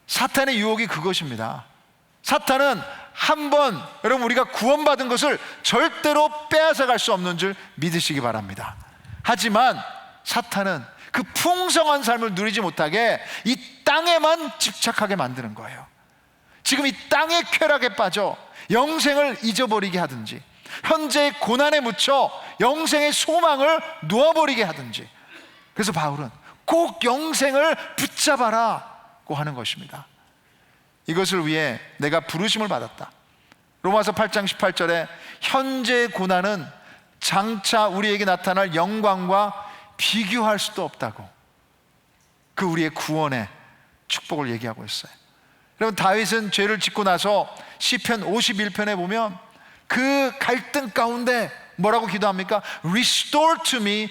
사탄의 유혹이 그것입니다. 사탄은 한번 여러분 우리가 구원받은 것을 절대로 빼앗아갈 수 없는 줄 믿으시기 바랍니다. 하지만 사탄은 그 풍성한 삶을 누리지 못하게 이 땅에만 집착하게 만드는 거예요. 지금 이 땅의 쾌락에 빠져 영생을 잊어버리게 하든지, 현재의 고난에 묻혀 영생의 소망을 놓아버리게 하든지. 그래서 바울은 꼭 영생을 붙잡아라고 하는 것입니다. 이것을 위해 내가 부르심을 받았다. 로마서 8장 18절에 현재의 고난은 장차 우리에게 나타날 영광과 비교할 수도 없다고, 그 우리의 구원의 축복을 얘기하고 있어요. 여러분, 다윗은 죄를 짓고 나서 시편 51편에 보면 그 갈등 가운데 뭐라고 기도합니까? Restore to me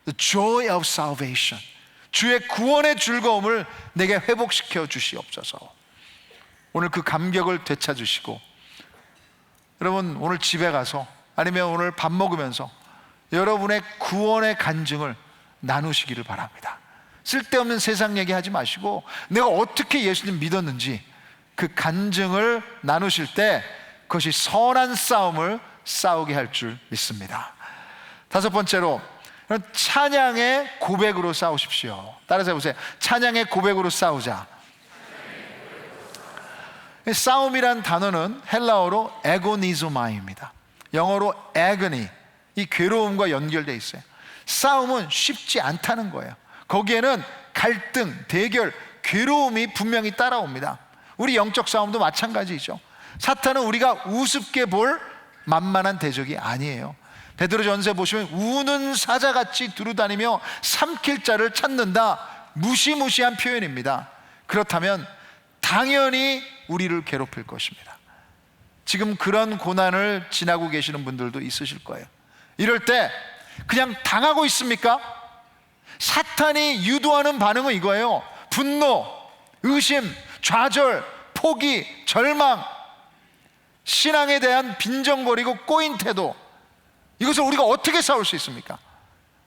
the joy of salvation. 주의 구원의 즐거움을 내게 회복시켜 주시옵소서. 오늘 그 감격을 되찾으시고, 여러분 오늘 집에 가서 아니면 오늘 밥 먹으면서 여러분의 구원의 간증을 나누시기를 바랍니다. 쓸데없는 세상 얘기하지 마시고 내가 어떻게 예수님 믿었는지 그 간증을 나누실 때 그것이 선한 싸움을 싸우게 할 줄 믿습니다. 다섯 번째로 찬양의 고백으로 싸우십시오. 따라서 해보세요. 찬양의 고백으로 싸우자. 싸움이란 단어는 헬라어로 에고니조마입니다. 영어로 agony, 이 괴로움과 연결되어 있어요. 싸움은 쉽지 않다는 거예요. 거기에는 갈등, 대결, 괴로움이 분명히 따라옵니다. 우리 영적 싸움도 마찬가지죠. 사탄은 우리가 우습게 볼 만만한 대적이 아니에요. 베드로전서에 보시면 우는 사자같이 두루다니며 삼킬 자를 찾는다, 무시무시한 표현입니다. 그렇다면 당연히 우리를 괴롭힐 것입니다. 지금 그런 고난을 지나고 계시는 분들도 있으실 거예요. 이럴 때 그냥 당하고 있습니까? 사탄이 유도하는 반응은 이거예요. 분노, 의심, 좌절, 포기, 절망, 신앙에 대한 빈정거리고 꼬인 태도. 이것을 우리가 어떻게 싸울 수 있습니까?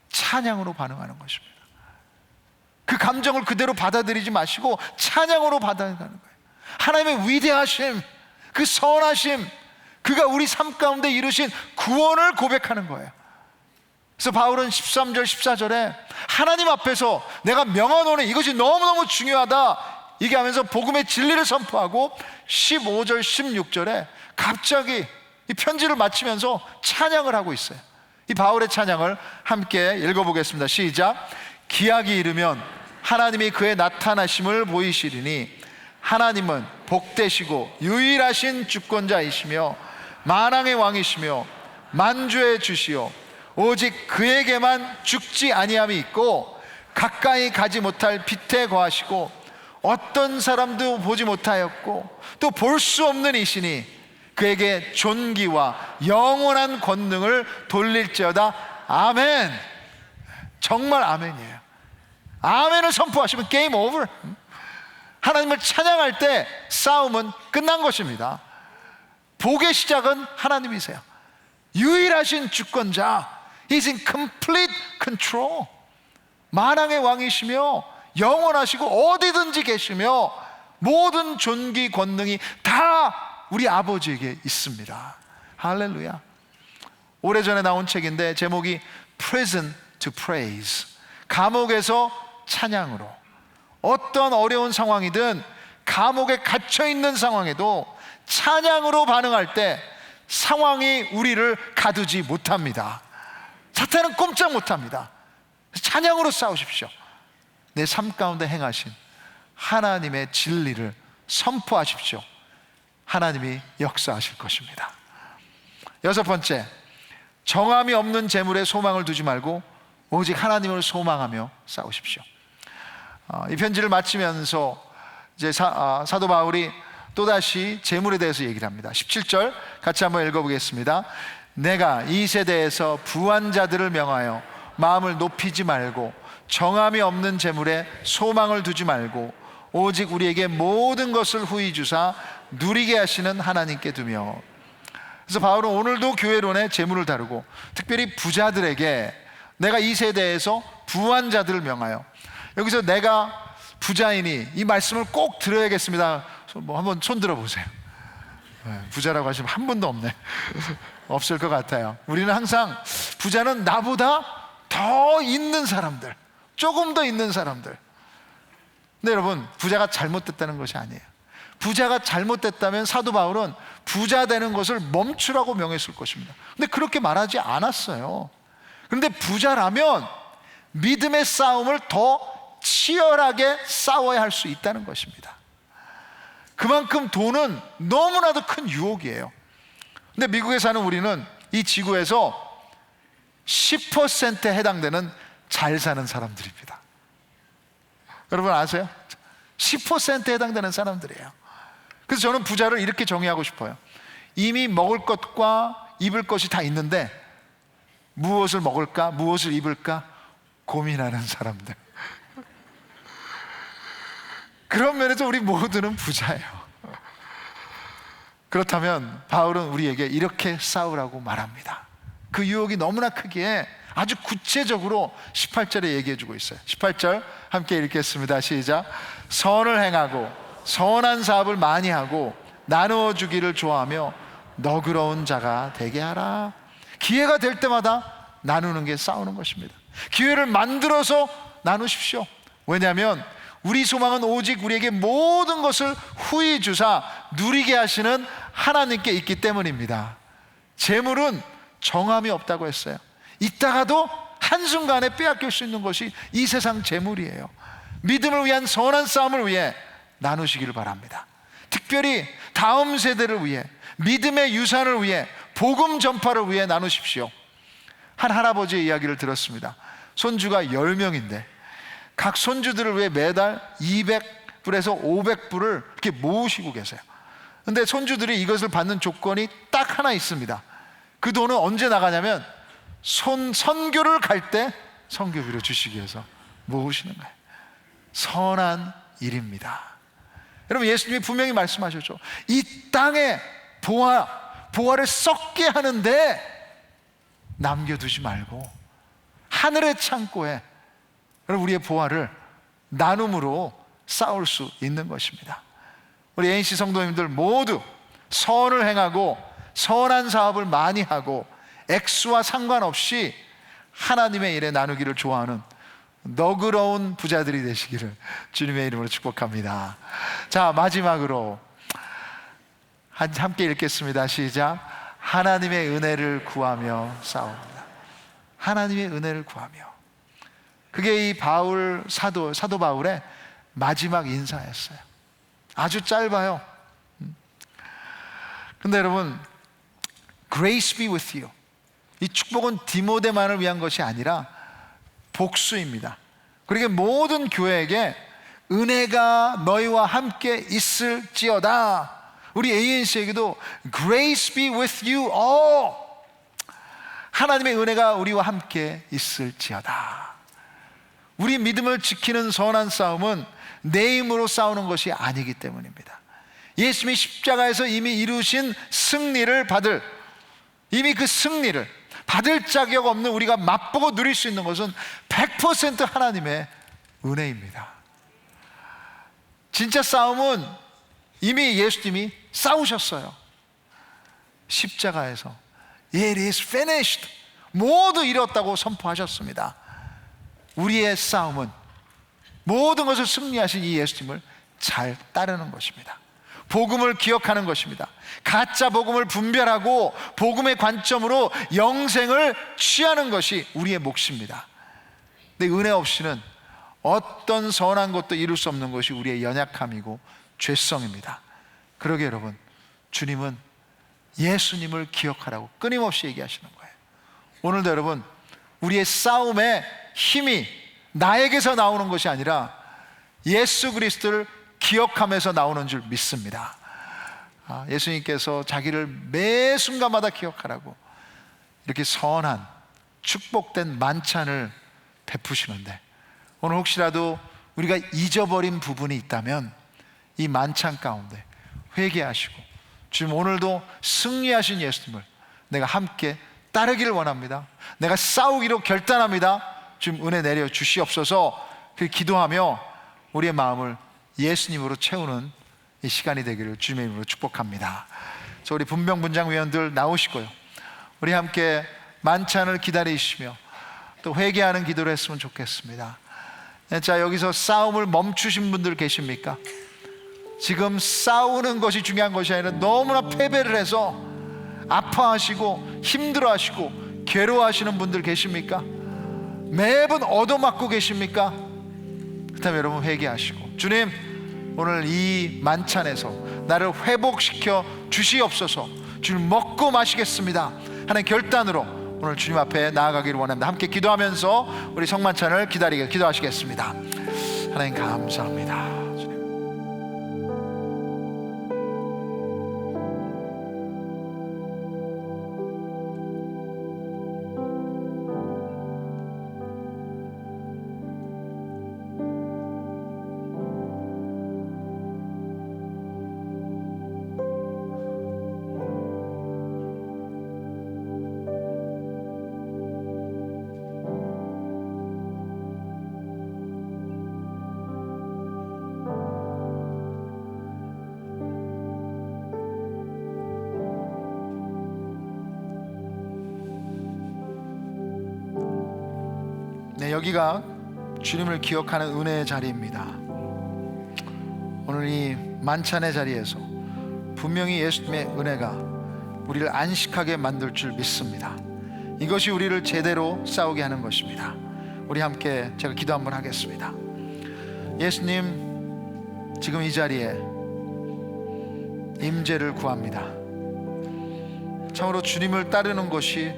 찬양으로 반응하는 것입니다. 그 감정을 그대로 받아들이지 마시고 찬양으로 받아가는 거예요. 하나님의 위대하심, 그 선하심, 그가 우리 삶 가운데 이루신 구원을 고백하는 거예요. 그래서 바울은 13절 14절에 하나님 앞에서 내가 명하노니 이것이 너무너무 중요하다 얘기하면서 복음의 진리를 선포하고 15절 16절에 갑자기 이 편지를 마치면서 찬양을 하고 있어요. 이 바울의 찬양을 함께 읽어보겠습니다. 시작. 기약이 이르면 하나님이 그의 나타나심을 보이시리니 하나님은 복되시고 유일하신 주권자이시며 만왕의 왕이시며 만주의 주시요 오직 그에게만 죽지 아니함이 있고 가까이 가지 못할 빛에 거하시고 어떤 사람도 보지 못하였고 또 볼 수 없는 이시니 그에게 존귀와 영원한 권능을 돌릴지어다. 아멘. 정말 아멘이에요. 아멘을 선포하시면 게임 오버. 하나님을 찬양할 때 싸움은 끝난 것입니다. 복의 시작은 하나님이세요. 유일하신 주권자, He's in complete control. 만왕의 왕이시며 영원하시고 어디든지 계시며 모든 존귀 권능이 다 우리 아버지에게 있습니다. 할렐루야. 오래전에 나온 책인데 제목이 Prison to Praise, 감옥에서 찬양으로. 어떤 어려운 상황이든 감옥에 갇혀있는 상황에도 찬양으로 반응할 때 상황이 우리를 가두지 못합니다. 사탄은 꼼짝 못합니다. 찬양으로 싸우십시오. 내 삶 가운데 행하신 하나님의 진리를 선포하십시오. 하나님이 역사하실 것입니다. 여섯 번째, 정함이 없는 재물에 소망을 두지 말고 오직 하나님을 소망하며 싸우십시오. 이 편지를 마치면서 이제 사도 바울이 또다시 재물에 대해서 얘기를 합니다. 17절 같이 한번 읽어보겠습니다. 내가 이 세대에서 부한 자들을 명하여 마음을 높이지 말고 정함이 없는 재물에 소망을 두지 말고 오직 우리에게 모든 것을 후히 주사 누리게 하시는 하나님께 두며. 그래서 바울은 오늘도 교회론의 재물을 다루고 특별히 부자들에게 내가 이 세대에서 부한 자들을 명하여, 여기서 내가 부자이니 이 말씀을 꼭 들어야겠습니다. 뭐 한번 손 들어보세요. 부자라고 하시면 한 분도 없네. 없을 것 같아요. 우리는 항상 부자는 나보다 더 있는 사람들, 조금 더 있는 사람들. 근데 여러분, 부자가 잘못됐다는 것이 아니에요. 부자가 잘못됐다면 사도 바울은 부자 되는 것을 멈추라고 명했을 것입니다. 근데 그렇게 말하지 않았어요. 그런데 부자라면 믿음의 싸움을 더 치열하게 싸워야 할 수 있다는 것입니다. 그만큼 돈은 너무나도 큰 유혹이에요. 근데 미국에 사는 우리는 이 지구에서 10%에 해당되는 잘 사는 사람들입니다. 여러분 아세요? 10%에 해당되는 사람들이에요. 그래서 저는 부자를 이렇게 정의하고 싶어요. 이미 먹을 것과 입을 것이 다 있는데 무엇을 먹을까, 무엇을 입을까 고민하는 사람들. 그런 면에서 우리 모두는 부자예요. 그렇다면 바울은 우리에게 이렇게 싸우라고 말합니다. 그 유혹이 너무나 크기에 아주 구체적으로 18절에 얘기해주고 있어요. 18절 함께 읽겠습니다. 시작. 선을 행하고 선한 사업을 많이 하고 나누어 주기를 좋아하며 너그러운 자가 되게 하라. 기회가 될 때마다 나누는 게 싸우는 것입니다. 기회를 만들어서 나누십시오. 왜냐하면 우리 소망은 오직 우리에게 모든 것을 후히 주사 누리게 하시는 하나님께 있기 때문입니다. 재물은 정함이 없다고 했어요. 있다가도 한순간에 빼앗길 수 있는 것이 이 세상 재물이에요. 믿음을 위한 선한 싸움을 위해 나누시기를 바랍니다. 특별히 다음 세대를 위해, 믿음의 유산을 위해, 복음 전파를 위해 나누십시오. 한 할아버지의 이야기를 들었습니다. 손주가 10명인데 각 손주들을 위해 매달 200불에서 500불을 이렇게 모으시고 계세요. 근데 손주들이 이것을 받는 조건이 딱 하나 있습니다. 그 돈은 언제 나가냐면 선교를 갈 때 선교비로 주시기 위해서 모으시는 거예요. 선한 일입니다. 여러분, 예수님이 분명히 말씀하셨죠. 이 땅에 보화를 썩게 하는데 남겨두지 말고 하늘의 창고에 우리의 보화를 나눔으로 쌓을 수 있는 것입니다. 우리 ANC 성도님들 모두 선을 행하고 선한 사업을 많이 하고 액수와 상관없이 하나님의 일에 나누기를 좋아하는 너그러운 부자들이 되시기를 주님의 이름으로 축복합니다. 자, 마지막으로 함께 읽겠습니다. 시작. 하나님의 은혜를 구하며 싸웁니다. 하나님의 은혜를 구하며. 그게 이 사도 바울의 마지막 인사였어요. 아주 짧아요. 근데 여러분, Grace be with you. 이 축복은 디모데만을 위한 것이 아니라 복수입니다. 그러게 모든 교회에게 은혜가 너희와 함께 있을지어다. 우리 ANC에게도 Grace be with you all. 하나님의 은혜가 우리와 함께 있을지어다. 우리 믿음을 지키는 선한 싸움은 내 힘으로 싸우는 것이 아니기 때문입니다. 예수님이 십자가에서 이미 이루신 승리를 이미 그 승리를 받을 자격 없는 우리가 맛보고 누릴 수 있는 것은 100% 하나님의 은혜입니다. 진짜 싸움은 이미 예수님이 싸우셨어요. 십자가에서 It is finished. 모두 이뤘다고 선포하셨습니다. 우리의 싸움은 모든 것을 승리하신 이 예수님을 잘 따르는 것입니다. 복음을 기억하는 것입니다. 가짜 복음을 분별하고 복음의 관점으로 영생을 취하는 것이 우리의 몫입니다. 근데 은혜 없이는 어떤 선한 것도 이룰 수 없는 것이 우리의 연약함이고 죄성입니다. 그러게 여러분, 주님은 예수님을 기억하라고 끊임없이 얘기하시는 거예요. 오늘도 여러분, 우리의 싸움의 힘이 나에게서 나오는 것이 아니라 예수 그리스도를 기억하면서 나오는 줄 믿습니다. 예수님께서 자기를 매 순간마다 기억하라고 이렇게 선한 축복된 만찬을 베푸시는데, 오늘 혹시라도 우리가 잊어버린 부분이 있다면 이 만찬 가운데 회개하시고, 주님 오늘도 승리하신 예수님을 내가 함께 따르기를 원합니다. 내가 싸우기로 결단합니다. 주님 은혜 내려 주시옵소서. 그 기도하며 우리의 마음을 예수님으로 채우는 이 시간이 되기를 주님의 이름으로 축복합니다. 저 우리 분명분장위원들 나오시고요, 우리 함께 만찬을 기다리시며 또 회개하는 기도를 했으면 좋겠습니다. 자, 여기서 싸움을 멈추신 분들 계십니까? 지금 싸우는 것이 중요한 것이 아니라 너무나 패배를 해서 아파하시고 힘들어하시고 괴로워하시는 분들 계십니까? 매번 얻어맞고 계십니까? 그렇다면 여러분 회개하시고, 주님 오늘 이 만찬에서 나를 회복시켜 주시옵소서. 주님 먹고 마시겠습니다 하는 결단으로 오늘 주님 앞에 나아가기를 원합니다. 함께 기도하면서 우리 성만찬을 기도하시겠습니다. 하나님 감사합니다. 네, 여기가 주님을 기억하는 은혜의 자리입니다. 오늘 이 만찬의 자리에서 분명히 예수님의 은혜가 우리를 안식하게 만들 줄 믿습니다. 이것이 우리를 제대로 싸우게 하는 것입니다. 우리 함께 제가 기도 한번 하겠습니다. 예수님, 지금 이 자리에 임재를 구합니다. 참으로 주님을 따르는 것이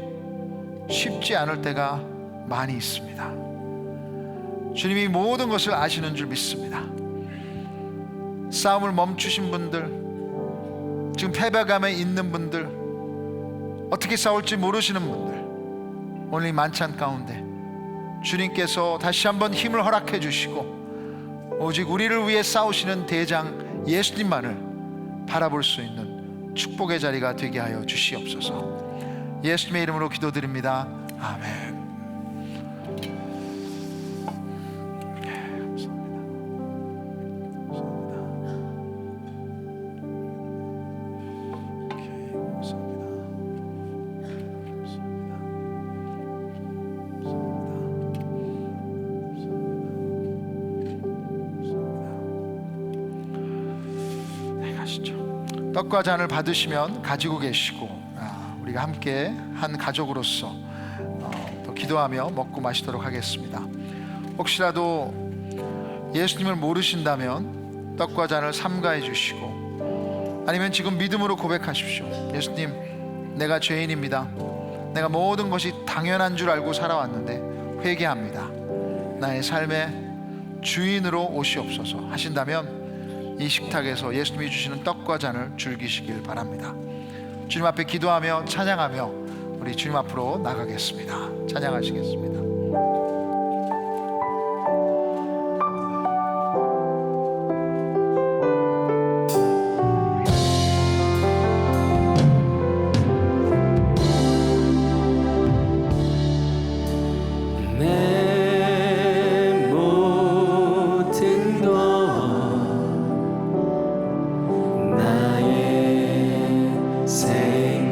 쉽지 않을 때가 많이 있습니다. 주님이 모든 것을 아시는 줄 믿습니다. 싸움을 멈추신 분들, 지금 패배감에 있는 분들, 어떻게 싸울지 모르시는 분들, 오늘 이 만찬 가운데 주님께서 다시 한번 힘을 허락해 주시고 오직 우리를 위해 싸우시는 대장 예수님만을 바라볼 수 있는 축복의 자리가 되게 하여 주시옵소서. 예수님의 이름으로 기도드립니다. 아멘. 떡과 잔을 받으시면 가지고 계시고 우리가 함께 한 가족으로서 또 기도하며 먹고 마시도록 하겠습니다. 혹시라도 예수님을 모르신다면 떡과 잔을 삼가해 주시고 아니면 지금 믿음으로 고백하십시오. 예수님, 내가 죄인입니다. 내가 모든 것이 당연한 줄 알고 살아왔는데 회개합니다. 나의 삶의 주인으로 오시옵소서 하신다면 이 식탁에서 예수님이 주시는 떡과 잔을 즐기시길 바랍니다. 주님 앞에 기도하며 찬양하며 우리 주님 앞으로 나가겠습니다. 찬양하시겠습니다. 내 모든 것 나의 생명까지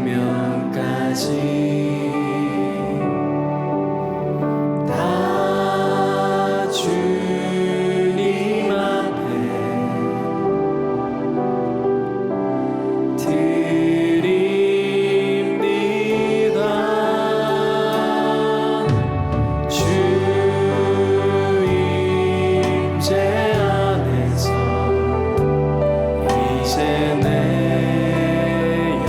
다 주님 앞에 드립니다. 주 임재 안에서 이제 내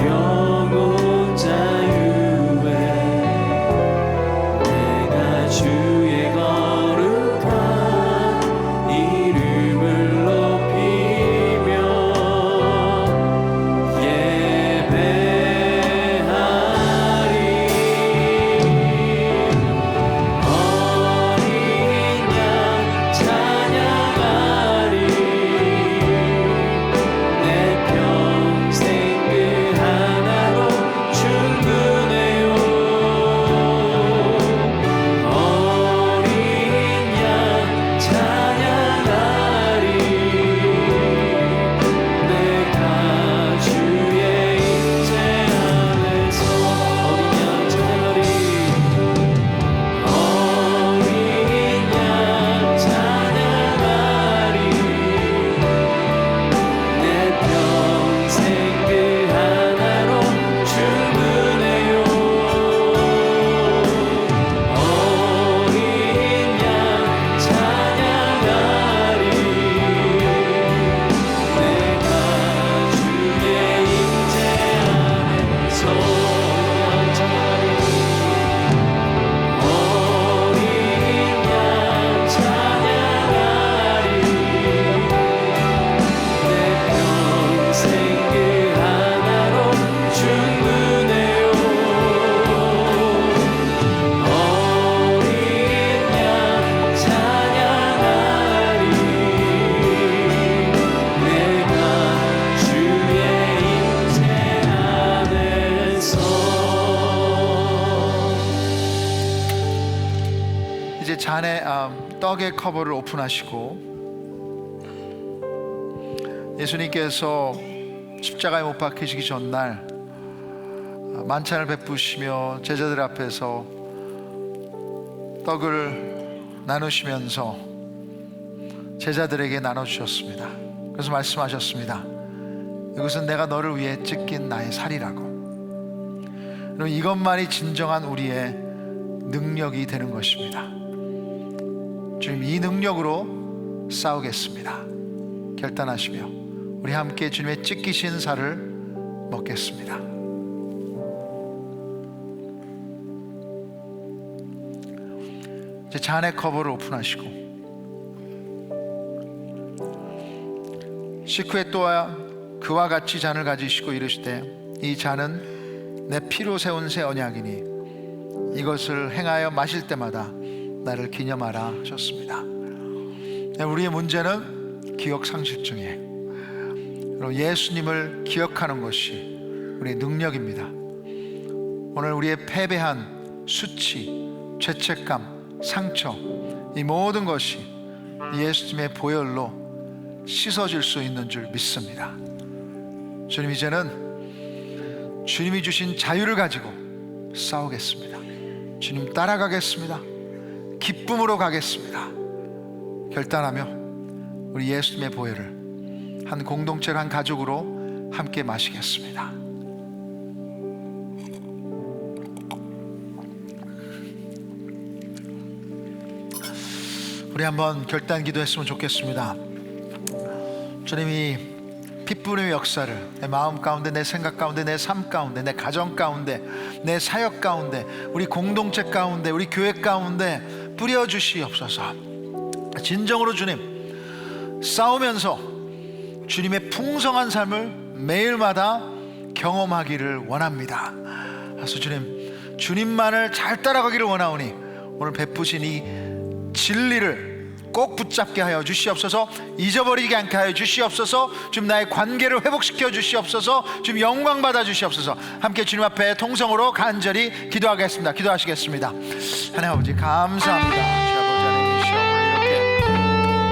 영혼 자유에 내가 주의 거룩한 이름을 높이며 예배하리. 어린 양 찬양하리. 내 평생 그 하나로 충분해요. 어린 양 찬양하리. 내가 주의 임재 안에서 어린 양 찬양하리. 어린 양 찬양하리. 내 평생 그 하나로 충분해요. 어린 양 찬양하리. 내가 주의 임재 안에서 어린 양 찬양하리. 내 평생 그 하나로 충분해요. 어린 양 찬양하리. 내가 주의 임재 안에서. 이제 잔의 떡의 커버를 오픈하시고 예수님께서 십자가에 못 박히시기 전날 만찬을 베푸시며 제자들 앞에서 떡을 나누시면서 제자들에게 나눠주셨습니다. 그래서 말씀하셨습니다. 이것은 내가 너를 위해 찢긴 나의 살이라고. 여러분, 이것만이 진정한 우리의 능력이 되는 것입니다. 주님, 이 능력으로 싸우겠습니다. 결단하시며 우리 함께 주님의 찢기신 살을 먹겠습니다. 이제 잔의 커버를 오픈하시고 식후에 또 그와 같이 잔을 가지시고 이르시되 이 잔은 내 피로 세운 새 언약이니 이것을 행하여 마실 때마다 나를 기념하라 하셨습니다. 우리의 문제는 기억 상실증이에요. 그럼 예수님을 기억하는 것이 우리의 능력입니다. 오늘 우리의 패배한 수치, 죄책감, 상처, 이 모든 것이 예수님의 보혈로 씻어질 수 있는 줄 믿습니다. 주님, 이제는 주님이 주신 자유를 가지고 싸우겠습니다. 주님 따라가겠습니다. 기쁨으로 가겠습니다. 결단하며 우리 예수님의 보혈을 한 공동체로, 한 가족으로 함께 마시겠습니다. 우리 한번 결단 기도했으면 좋겠습니다. 주님이 핏부림의 역사를 내 마음 가운데, 내 생각 가운데, 내 삶 가운데, 내 가정 가운데, 내 사역 가운데, 우리 공동체 가운데, 우리 교회 가운데 뿌려주시옵소서. 진정으로 주님, 싸우면서 주님의 풍성한 삶을 매일마다 경험하기를 원합니다. 그래서 주님, 주님만을 잘 따라가기를 원하오니 오늘 베푸신 이 진리를 꼭 붙잡게 하여 주시옵소서. 잊어버리지 않게 하여 주시옵소서. 좀 나의 관계를 회복시켜 주시옵소서. 좀 영광 받아 주시옵소서. 함께 주님 앞에 통성으로 간절히 기도하겠습니다. 기도하시겠습니다. 하나님 아버지, 감사합니다. 주여 아버지 안에 계시오. 이렇게 감사하셨습니다.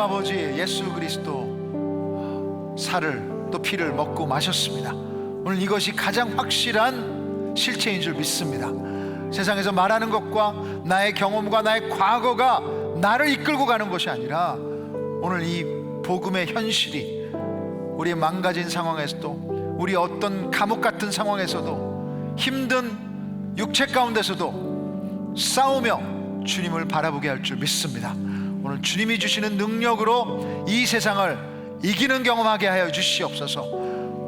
아버지, 예수 그리스도 살을 또 피를 먹고 마셨습니다. 오늘 이것이 가장 확실한 실체인 줄 믿습니다. 세상에서 말하는 것과 나의 경험과 나의 과거가 나를 이끌고 가는 것이 아니라 오늘 이 복음의 현실이 우리의 망가진 상황에서도, 우리 어떤 감옥 같은 상황에서도, 힘든 육체 가운데서도 싸우며 주님을 바라보게 할 줄 믿습니다. 오늘 주님이 주시는 능력으로 이 세상을 이기는 경험하게 하여 주시옵소서.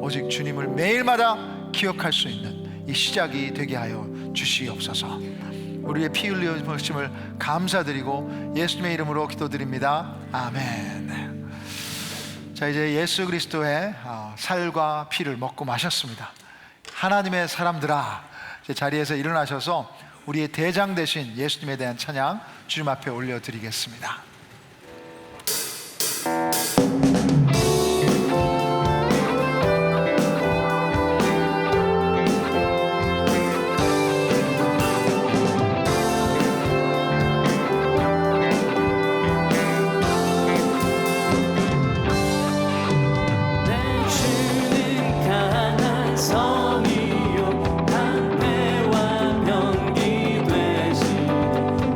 오직 주님을 매일마다 기억할 수 있는 이 시작이 되게 하여 주시옵소서. 우리의 피 흘리심을 감사드리고 예수님의 이름으로 기도드립니다. 아멘. 자, 이제 예수 그리스도의 살과 피를 먹고 마셨습니다. 하나님의 사람들아, 이제 자리에서 일어나셔서 우리의 대장 되신 예수님에 대한 찬양 주님 앞에 올려드리겠습니다.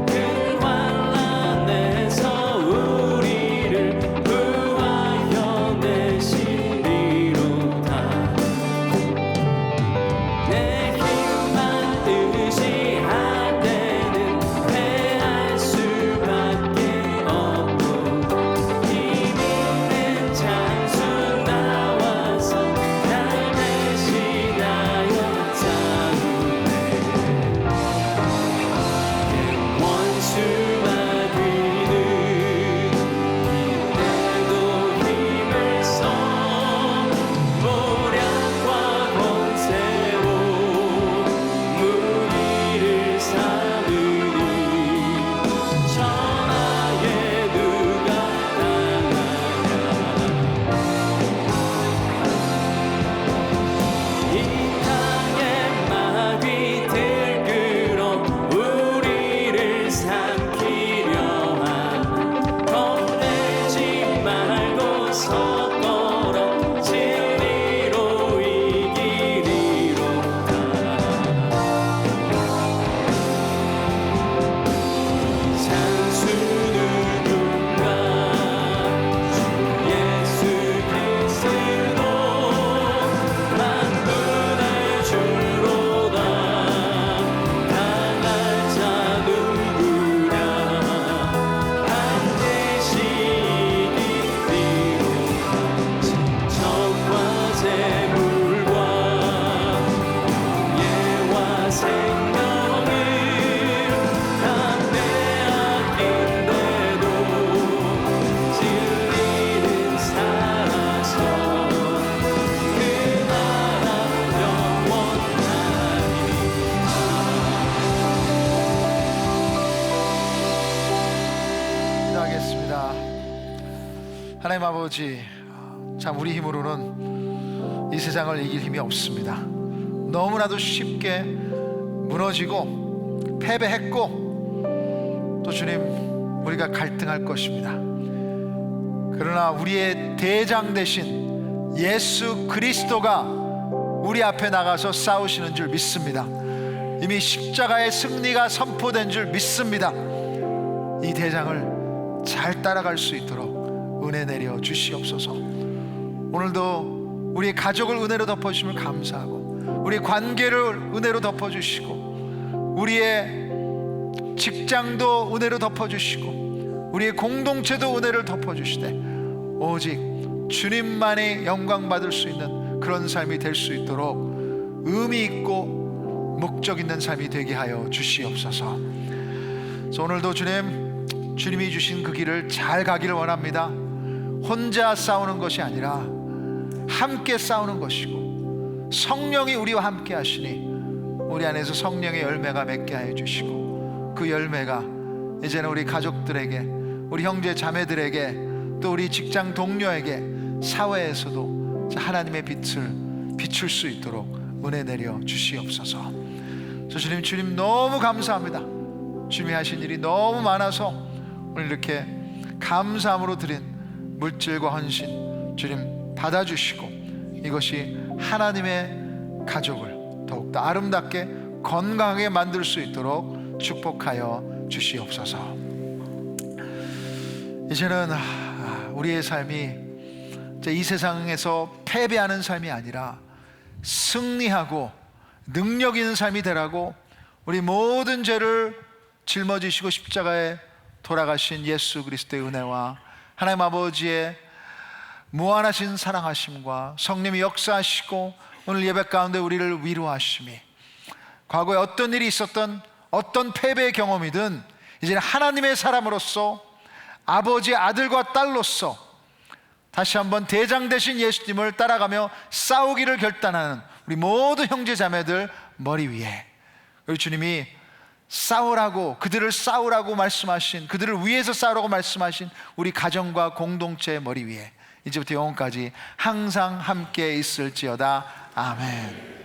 그 환난에서 우리를 하나님 아버지, 참 우리 힘으로는 이 세상을 이길 힘이 없습니다. 너무나도 쉽게 무너지고 패배했고 또 주님 우리가 갈등할 것입니다. 그러나 우리의 대장 되신 예수 그리스도가 우리 앞에 나가서 싸우시는 줄 믿습니다. 이미 십자가의 승리가 선포된 줄 믿습니다. 이 대장을 잘 따라갈 수 있도록 은혜 내려 주시옵소서. 오늘도 우리 가족을 은혜로 덮어주심을 감사하고 우리 관계를 은혜로 덮어주시고 우리의 직장도 은혜로 덮어주시고 우리의 공동체도 은혜를 덮어주시되 오직 주님만이 영광 받을 수 있는 그런 삶이 될 수 있도록 의미 있고 목적 있는 삶이 되게 하여 주시옵소서. 그래서 오늘도 주님이 주신 그 길을 잘 가기를 원합니다. 혼자 싸우는 것이 아니라 함께 싸우는 것이고 성령이 우리와 함께 하시니 우리 안에서 성령의 열매가 맺게 하여 주시고 그 열매가 이제는 우리 가족들에게, 우리 형제 자매들에게, 또 우리 직장 동료에게, 사회에서도 하나님의 빛을 비출 수 있도록 은혜 내려 주시옵소서. 주님 너무 감사합니다. 주님이 하신 일이 너무 많아서 오늘 이렇게 감사함으로 드린 물질과 헌신 주님 받아주시고 이것이 하나님의 가족을 더욱더 아름답게 건강하게 만들 수 있도록 축복하여 주시옵소서. 이제는 우리의 삶이 이 세상에서 패배하는 삶이 아니라 승리하고 능력 있는 삶이 되라고 우리 모든 죄를 짊어지시고 십자가에 돌아가신 예수 그리스도의 은혜와 하나님 아버지의 무한하신 사랑하심과 성령이 역사하시고 오늘 예배 가운데 우리를 위로하심이, 과거에 어떤 일이 있었던 어떤 패배의 경험이든 이제는 하나님의 사람으로서 아버지의 아들과 딸로서 다시 한번 대장 되신 예수님을 따라가며 싸우기를 결단하는 우리 모두 형제 자매들 머리 위에 우리 주님이 싸우라고, 그들을 싸우라고 말씀하신, 그들을 위해서 싸우라고 말씀하신 우리 가정과 공동체의 머리 위에 이제부터 영원까지 항상 함께 있을지어다. 아멘.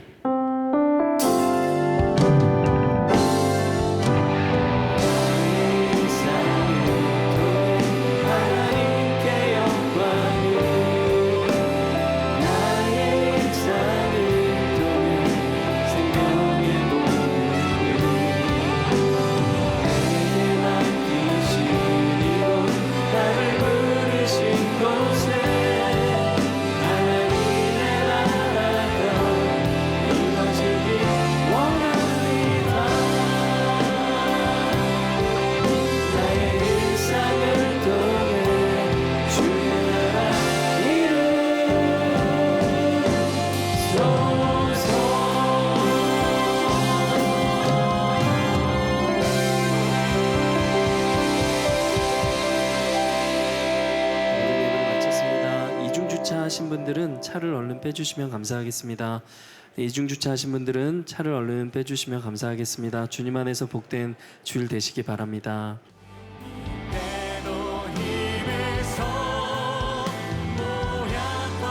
하신 분들은 차를 얼른 빼주시면 감사하겠습니다. 이중 주차하신 분들은 차를 얼른 빼주시면 감사하겠습니다. 주님 안에서 복된 주일 되시기 바랍니다.